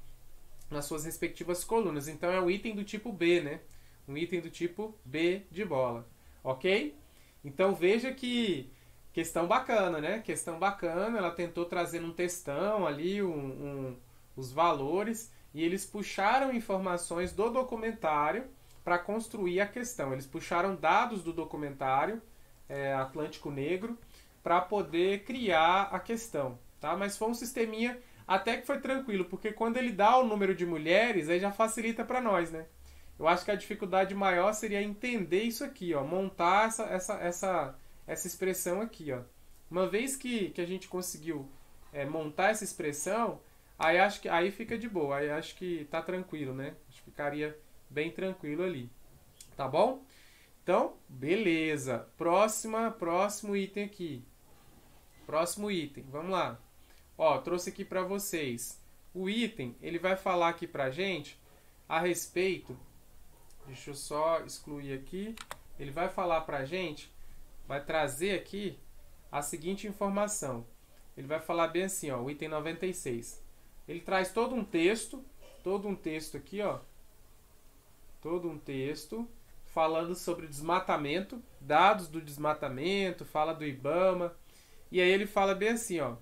A: Nas suas respectivas colunas. Então, é um item do tipo B, né? Um item do tipo B de bola. Ok? Então, veja que questão bacana, né? Questão bacana. Ela tentou trazer um textão ali, os valores. E eles puxaram informações do documentário para construir a questão. Eles puxaram dados do documentário Atlântico Negro para poder criar a questão, tá? Mas foi um sisteminha até que foi tranquilo, porque quando ele dá o número de mulheres, aí já facilita para nós, né? Eu acho que a dificuldade maior seria entender isso aqui, ó, montar essa expressão aqui, ó. Uma vez que a gente conseguiu montar essa expressão, aí acho que aí fica de boa, aí acho que tá tranquilo, né? Acho que ficaria bem tranquilo ali. Tá bom? Então, beleza. Próximo item aqui. Próximo item. Vamos lá. Ó, trouxe aqui para vocês. O item, ele vai falar aqui pra gente a respeito. Deixa eu só excluir aqui. Ele vai falar pra gente, vai trazer aqui a seguinte informação. ele vai falar bem assim, ó, o item 96. Ele traz todo um texto aqui, ó, todo um texto falando sobre desmatamento, dados do desmatamento, fala do IBAMA, e aí ele fala bem assim, ó,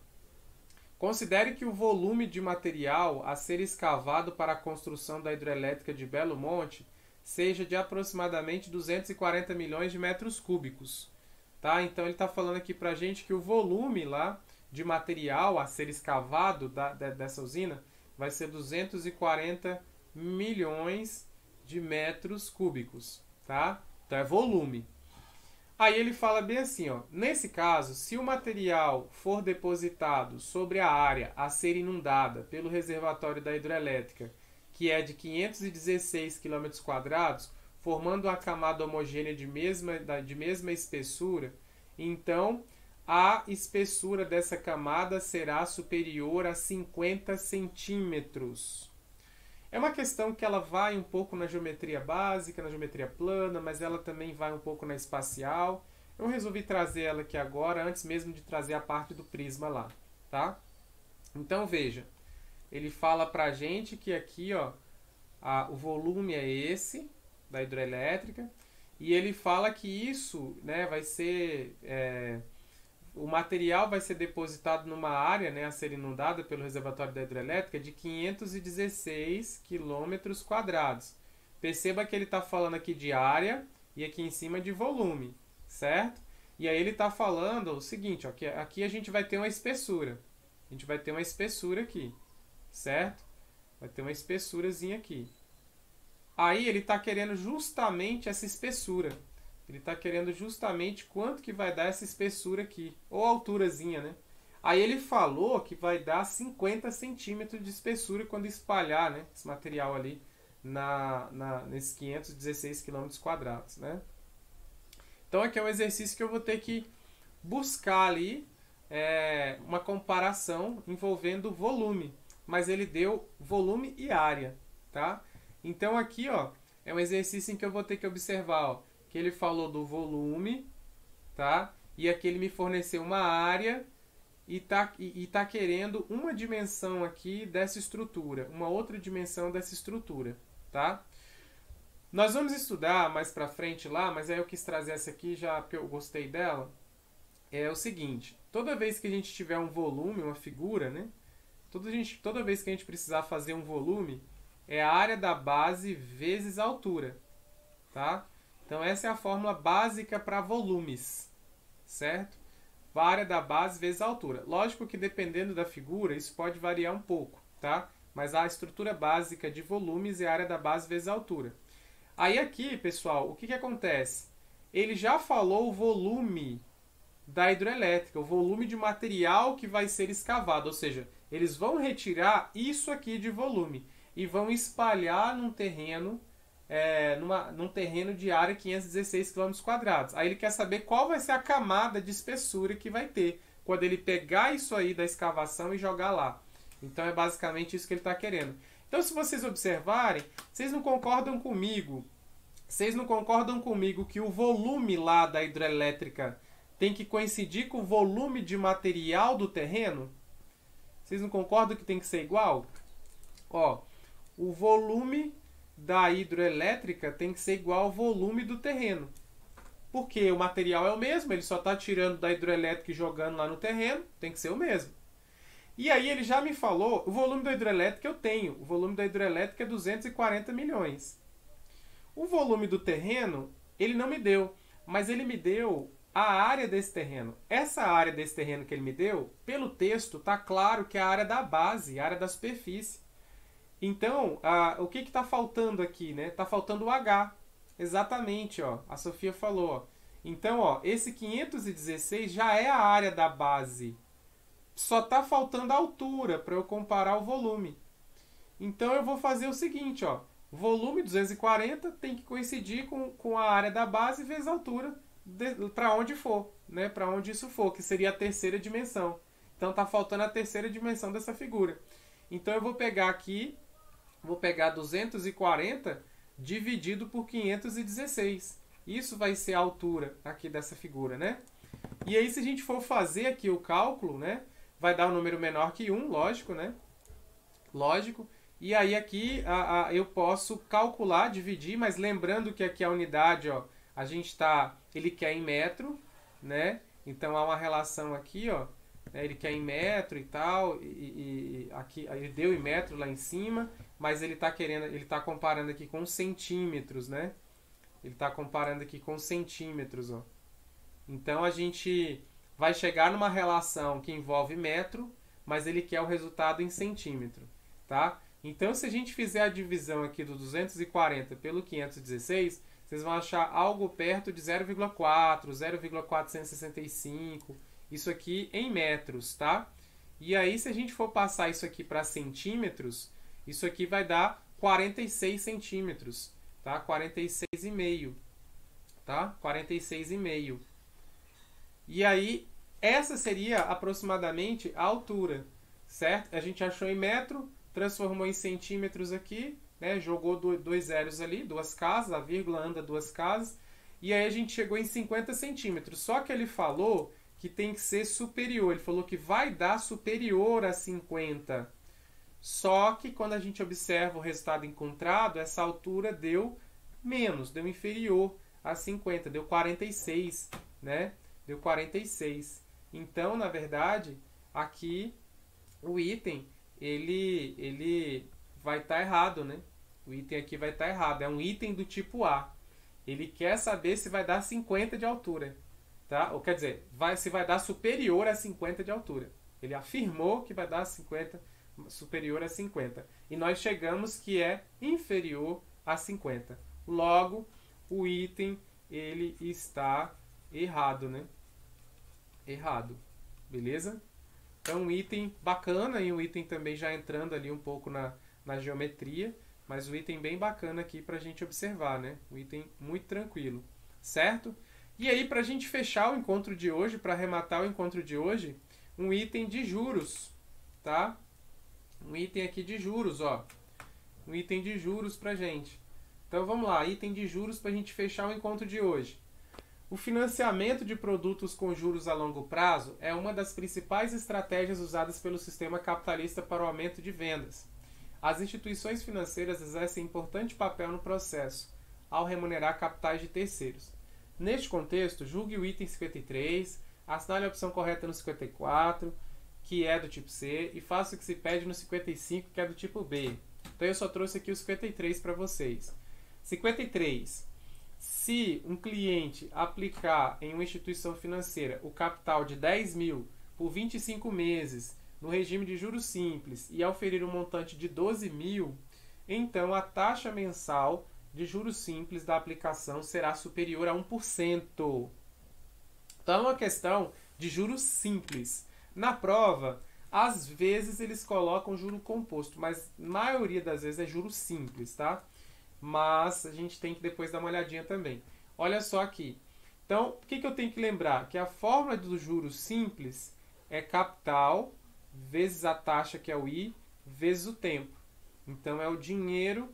A: considere que o volume de material a ser escavado para a construção da hidrelétrica de Belo Monte seja de aproximadamente 240 milhões de metros cúbicos. Tá? Então ele está falando aqui para a gente que o volume lá de material a ser escavado dessa usina vai ser 240 milhões de metros cúbicos. Tá? Então é volume. Aí ele fala bem assim, ó, nesse caso, se o material for depositado sobre a área a ser inundada pelo reservatório da hidrelétrica, que é de 516 km², formando uma camada homogênea de mesma espessura, então a espessura dessa camada será superior a 50 centímetros. É uma questão que ela vai um pouco na geometria básica, na geometria plana, mas ela também vai um pouco na espacial. Eu resolvi trazer ela aqui agora, antes mesmo de trazer a parte do prisma lá, tá? Então veja, ele fala pra gente que aqui, ó, o volume é esse, da hidrelétrica, e ele fala que isso, né, vai ser... o material vai ser depositado numa área, né, a ser inundada pelo reservatório da hidrelétrica de 516 km². Perceba que ele está falando aqui de área e aqui em cima de volume, certo? E aí ele está falando o seguinte, ó, que aqui a gente vai ter uma espessura. A gente vai ter uma espessura aqui, certo? Vai ter uma espessurazinha aqui. Aí ele está querendo justamente essa espessura. Ele está querendo justamente quanto que vai dar essa espessura aqui. Ou alturazinha, né? Aí ele falou que vai dar 50 centímetros de espessura quando espalhar, né, esse material ali nesses 516 km², né? Então aqui é um exercício que eu vou ter que buscar ali uma comparação envolvendo volume. Mas ele deu volume e área, tá? Então aqui, ó, é um exercício em que eu vou ter que observar, ó, que ele falou do volume, tá? E aqui ele me forneceu uma área e tá querendo uma dimensão aqui dessa estrutura, uma outra dimensão dessa estrutura, tá? Nós vamos estudar mais pra frente lá, mas aí eu quis trazer essa aqui já porque eu gostei dela. É o seguinte, toda vez que a gente tiver um volume, uma figura, né? Toda vez que a gente precisar fazer um volume, é a área da base vezes a altura, tá? Então essa é a fórmula básica para volumes, certo? A área da base vezes a altura. Lógico que dependendo da figura, isso pode variar um pouco, tá? Mas a estrutura básica de volumes é a área da base vezes a altura. Aí aqui, pessoal, o que acontece? Ele já falou o volume da hidrelétrica, o volume de material que vai ser escavado, ou seja, eles vão retirar isso aqui de volume e vão espalhar num terreno, num terreno de área 516 km². Aí ele quer saber qual vai ser a camada de espessura que vai ter quando ele pegar isso aí da escavação e jogar lá. Então é basicamente isso que ele está querendo. Então se vocês observarem, vocês não concordam comigo? Vocês não concordam comigo que o volume lá da hidrelétrica tem que coincidir com o volume de material do terreno? Vocês não concordam que tem que ser igual? Ó, o volume da hidroelétrica tem que ser igual ao volume do terreno. Porque o material é o mesmo, ele só está tirando da hidroelétrica e jogando lá no terreno, tem que ser o mesmo. E aí ele já me falou, o volume da hidrelétrica eu tenho, o volume da hidrelétrica é 240 milhões. O volume do terreno, ele não me deu, mas ele me deu a área desse terreno. Essa área desse terreno que ele me deu, pelo texto, está claro que é a área da base, a área da superfície. Então, o que está faltando aqui, né? Está faltando o H. Exatamente, ó. A Sofia falou. Ó. Então, ó, esse 516 já é a área da base. Só está faltando a altura para eu comparar o volume. Então, eu vou fazer o seguinte, ó. Volume 240 tem que coincidir com a área da base vezes a altura para onde for, né? Para onde isso for, que seria a terceira dimensão. Então, está faltando a terceira dimensão dessa figura. Então, eu vou pegar aqui, vou pegar 240 dividido por 516. Isso vai ser a altura aqui dessa figura, né? E aí, se a gente for fazer aqui o cálculo, né? vai dar um número menor que 1, lógico, né? Lógico. E aí aqui eu posso calcular, dividir, mas lembrando que aqui a unidade, ó, a gente ele quer em metro, né? Então há uma relação aqui, ó, né? Ele quer em metro e tal, e aqui ele deu em metro lá em cima, mas ele está comparando aqui com centímetros, né? Ele está comparando aqui com centímetros, ó. Então a gente vai chegar numa relação que envolve metro, mas ele quer o resultado em centímetro, tá? Então, se a gente fizer a divisão aqui do 240 pelo 516, vocês vão achar algo perto de 0,4, 0,465, isso aqui em metros, tá? E aí, se a gente for passar isso aqui para centímetros, isso aqui vai dar 46 centímetros, tá? 46,5, tá? 46,5. E aí, essa seria aproximadamente a altura, certo? A gente achou em metro, transformou em centímetros aqui, né? Jogou dois zeros ali, duas casas, a vírgula anda duas casas, e aí a gente chegou em 50 centímetros. Só que ele falou que tem que ser superior, ele falou que vai dar superior a 50. Só que quando a gente observa o resultado encontrado, essa altura deu menos, deu inferior a 50, deu 46, né? Deu 46. Então, na verdade, aqui o item ele vai estar errado, né? O item aqui vai estar errado. É um item do tipo A. Ele quer saber se vai dar 50 de altura, tá? Ou quer dizer, se vai dar superior a 50 de altura. Ele afirmou que vai dar 50, superior a 50. E nós chegamos que é inferior a 50. Logo, o item ele está errado, né? Errado. Beleza? Então, um item bacana e um item também já entrando ali um pouco na geometria, mas um item bem bacana aqui para a gente observar, né? Um item muito tranquilo, certo? E aí, para a gente fechar o encontro de hoje, para arrematar o encontro de hoje, um item de juros, tá? Um item aqui de juros, ó. Um item de juros para a gente. Então, vamos lá, item de juros para a gente fechar o encontro de hoje. O financiamento de produtos com juros a longo prazo é uma das principais estratégias usadas pelo sistema capitalista para o aumento de vendas. As instituições financeiras exercem importante papel no processo, ao remunerar capitais de terceiros. Neste contexto, julgue o item 53, assinale a opção correta no 54, que é do tipo C, e faça o que se pede no 55, que é do tipo B. Então eu só trouxe aqui o 53 para vocês. 53. Se um cliente aplicar em uma instituição financeira o capital de 10 mil por 25 meses no regime de juros simples e oferir um montante de 12 mil, então a taxa mensal de juros simples da aplicação será superior a 1%. Então é uma questão de juros simples. Na prova, às vezes eles colocam juro composto, mas na maioria das vezes é juro simples, tá? Mas a gente tem que depois dar uma olhadinha também. Olha só aqui. Então, o que eu tenho que lembrar? Que a fórmula dos juros simples é capital vezes a taxa, que é o I, vezes o tempo. Então, é o dinheiro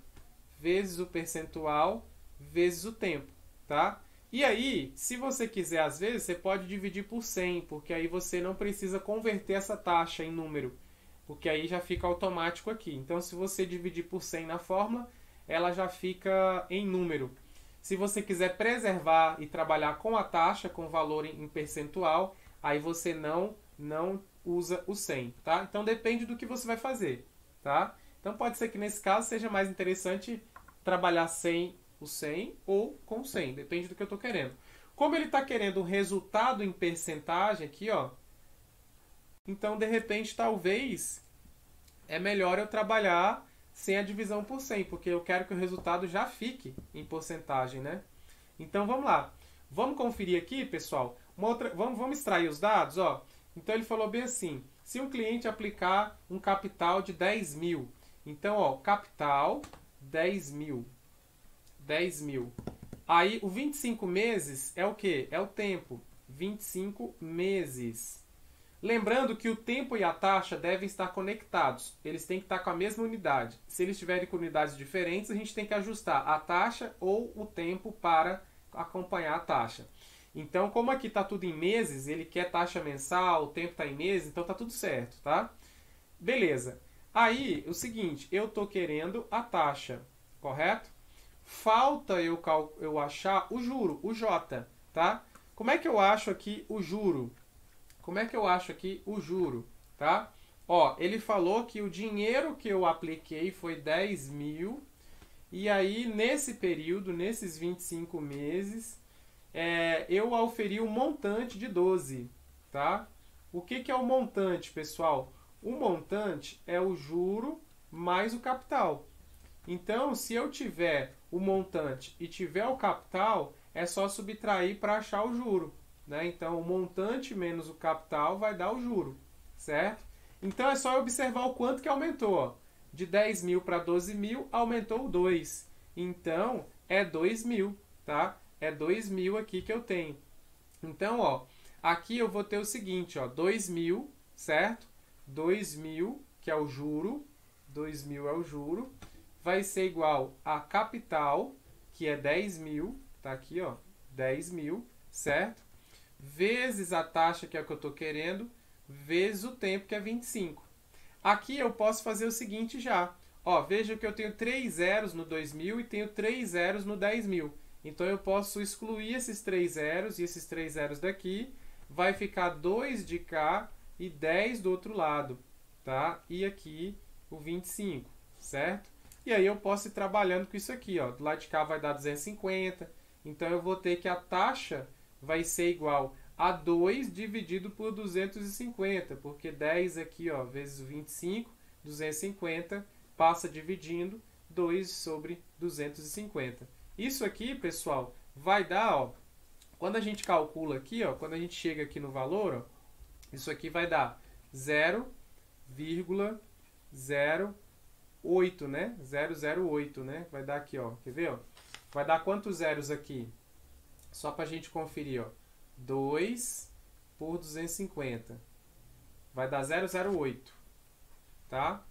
A: vezes o percentual vezes o tempo, tá? E aí, se você quiser, às vezes, você pode dividir por 100, porque aí você não precisa converter essa taxa em número, porque aí já fica automático aqui. Então, se você dividir por 100 na fórmula, ela já fica em número. Se você quiser preservar e trabalhar com a taxa, com valor em percentual, aí você não usa o 100, tá? Então depende do que você vai fazer, tá? Então pode ser que nesse caso seja mais interessante trabalhar sem o 100 ou com 100, depende do que eu estou querendo. Como ele está querendo um resultado em percentagem aqui, ó, então de repente talvez é melhor eu trabalhar sem a divisão por 100, porque eu quero que o resultado já fique em porcentagem, né? Então vamos lá. Vamos conferir aqui, pessoal. Vamos extrair os dados, ó. Então ele falou bem assim: se um cliente aplicar um capital de 10 mil, então, ó, capital 10 mil. 10 mil. Aí o 25 meses é o quê? É o tempo. 25 meses. Lembrando que o tempo e a taxa devem estar conectados. Eles têm que estar com a mesma unidade. Se eles estiverem com unidades diferentes, a gente tem que ajustar a taxa ou o tempo para acompanhar a taxa. Então, como aqui está tudo em meses, ele quer taxa mensal, o tempo está em meses, então está tudo certo, tá? Beleza. Aí, o seguinte, eu estou querendo a taxa, correto? Falta eu achar o juro, o J, tá? Como é que eu acho aqui o juro? Como é que eu acho aqui o juro, tá? Ó, ele falou que o dinheiro que eu apliquei foi 10 mil, e aí nesse período, nesses 25 meses, eu auferi um montante de 12, tá? O que é o montante, pessoal? O montante é o juro mais o capital. Então, se eu tiver o montante e tiver o capital, é só subtrair para achar o juro, né? Então, o montante menos o capital vai dar o juro, certo? Então, é só observar o quanto que aumentou. Ó. De 10 mil para 12 mil, aumentou 2. Então, é 2 mil, tá? É 2 mil aqui que eu tenho. Então, ó, aqui eu vou ter o seguinte, ó, 2 mil, certo? 2 mil, que é o juro, 2 mil é o juro, vai ser igual a capital, que é 10 mil, tá aqui, ó, 10 mil, certo? Vezes a taxa, que é o que eu estou querendo, vezes o tempo, que é 25. Aqui eu posso fazer o seguinte já. Ó, veja que eu tenho 3 zeros no 2.000 e tenho 3 zeros no 10.000. Então eu posso excluir esses 3 zeros e esses 3 zeros daqui. Vai ficar 2 de cá e 10 do outro lado. Tá? E aqui o 25, certo? E aí eu posso ir trabalhando com isso aqui. Ó. Do lado de cá vai dar 250. Então eu vou ter que a taxa vai ser igual a 2 dividido por 250, porque 10 aqui, ó, vezes 25, 250, passa dividindo 2 sobre 250. Isso aqui, pessoal, vai dar, ó, quando a gente calcula aqui, ó, quando a gente chega aqui no valor, ó, isso aqui vai dar 0,08, né? 008, né? Vai dar aqui, ó, quer ver, ó? Vai dar quantos zeros aqui? Só para a gente conferir, ó. 2 por 250. Vai dar 008. Tá?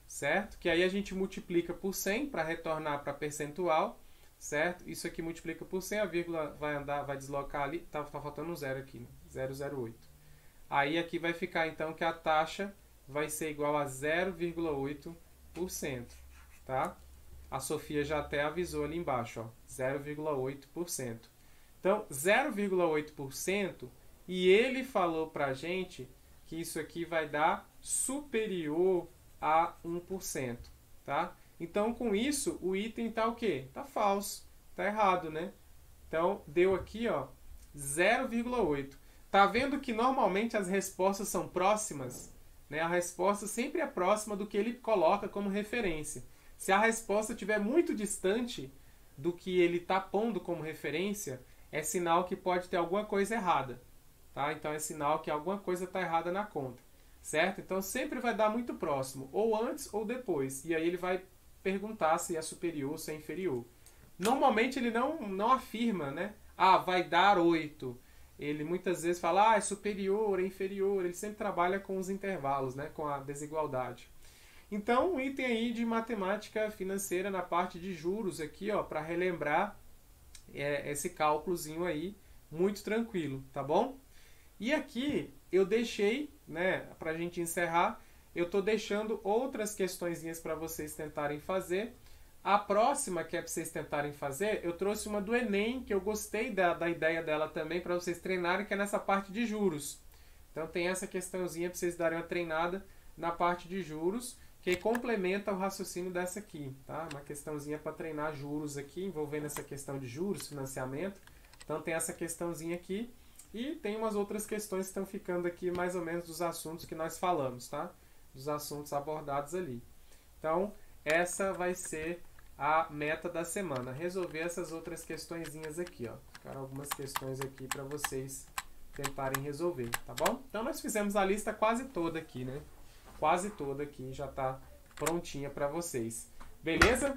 A: Certo? Que aí a gente multiplica por 100 para retornar para percentual. Certo? Isso aqui multiplica por 100, a vírgula vai andar, vai deslocar ali. Tá faltando um zero aqui, né? 008. Aí aqui vai ficar então que a taxa vai ser igual a 0,8%. Tá? A Sofia já até avisou ali embaixo, ó. 0,8%. Então, 0,8%, e ele falou para a gente que isso aqui vai dar superior a 1%, tá? Então, com isso, o item está o quê? Está falso, está errado, né? Então, deu aqui, ó, 0,8. Tá vendo que normalmente as respostas são próximas? Né? A resposta sempre é próxima do que ele coloca como referência. Se a resposta estiver muito distante do que ele está pondo como referência, é sinal que pode ter alguma coisa errada, tá? Então é sinal que alguma coisa está errada na conta, certo? Então sempre vai dar muito próximo, ou antes ou depois, e aí ele vai perguntar se é superior ou se é inferior. Normalmente ele não afirma, né? Ah, vai dar 8. Ele muitas vezes fala, ah, é superior, é inferior, ele sempre trabalha com os intervalos, né? Com a desigualdade. Então, um item aí de matemática financeira na parte de juros aqui, ó, para relembrar esse cálculozinho aí, muito tranquilo, tá bom? E aqui eu deixei, né, para a gente encerrar, eu estou deixando outras questõezinhas para vocês tentarem fazer. A próxima que é para vocês tentarem fazer, eu trouxe uma do Enem, que eu gostei da ideia dela também, para vocês treinarem, que é nessa parte de juros. Então tem essa questãozinha para vocês darem uma treinada na parte de juros, que complementa o raciocínio dessa aqui, tá? Uma questãozinha para treinar juros aqui, envolvendo essa questão de juros, financiamento. Então tem essa questãozinha aqui e tem umas outras questões que estão ficando aqui mais ou menos dos assuntos que nós falamos, tá? Dos assuntos abordados ali. Então essa vai ser a meta da semana, resolver essas outras questõezinhas aqui, ó. Ficaram algumas questões aqui para vocês tentarem resolver, tá bom? Então nós fizemos a lista quase toda aqui, né? Quase toda aqui já está prontinha para vocês. Beleza?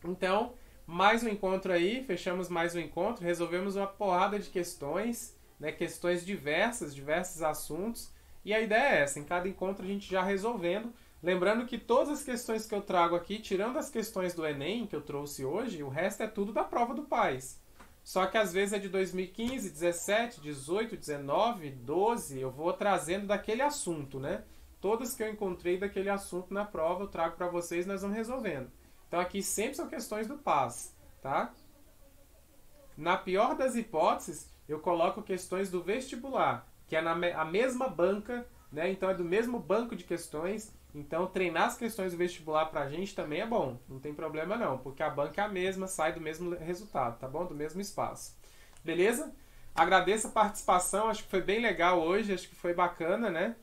A: Então, mais um encontro aí. Fechamos mais um encontro. Resolvemos uma porrada de questões, né? Questões diversos assuntos. E a ideia é essa. Em cada encontro a gente já resolvendo. Lembrando que todas as questões que eu trago aqui, tirando as questões do Enem que eu trouxe hoje, o resto é tudo da prova do PAS. Só que às vezes é de 2015, 17, 18, 19, 12, eu vou trazendo daquele assunto, né? Todas que eu encontrei daquele assunto na prova eu trago para vocês e nós vamos resolvendo. Então aqui sempre são questões do PAS, tá? Na pior das hipóteses, eu coloco questões do vestibular, que é a mesma banca, né? Então é do mesmo banco de questões. Então treinar as questões do vestibular pra gente também é bom, não tem problema não, porque a banca é a mesma, sai do mesmo resultado, tá bom? Do mesmo espaço. Beleza? Agradeço a participação, acho que foi bem legal hoje, acho que foi bacana, né?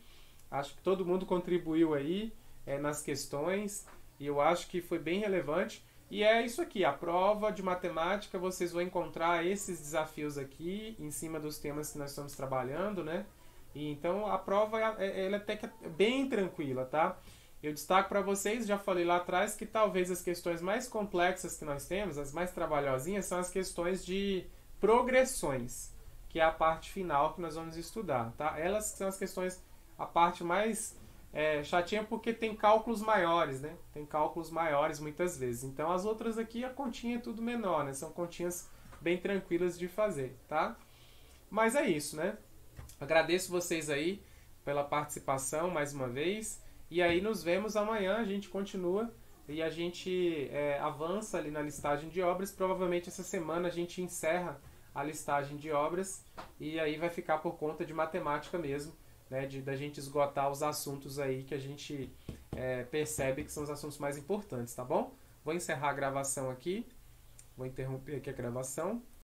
A: Acho que todo mundo contribuiu aí nas questões e eu acho que foi bem relevante. E é isso aqui, a prova de matemática, vocês vão encontrar esses desafios aqui em cima dos temas que nós estamos trabalhando, né? E então a prova ela até que é bem tranquila, tá? Eu destaco para vocês, já falei lá atrás, que talvez as questões mais complexas que nós temos, as mais trabalhosinhas, são as questões de progressões, que é a parte final que nós vamos estudar, tá? Elas são as questões, a parte mais chatinha porque tem cálculos maiores, né? Tem cálculos maiores muitas vezes. Então as outras aqui, a continha é tudo menor, né? São continhas bem tranquilas de fazer, tá? Mas é isso, né? Agradeço vocês aí pela participação mais uma vez. E aí nos vemos amanhã, a gente continua e a gente avança ali na listagem de obras. Provavelmente essa semana a gente encerra a listagem de obras e aí vai ficar por conta de matemática mesmo, né, da gente esgotar os assuntos aí que a gente percebe que são os assuntos mais importantes, tá bom? Vou encerrar a gravação aqui, vou interromper aqui a gravação.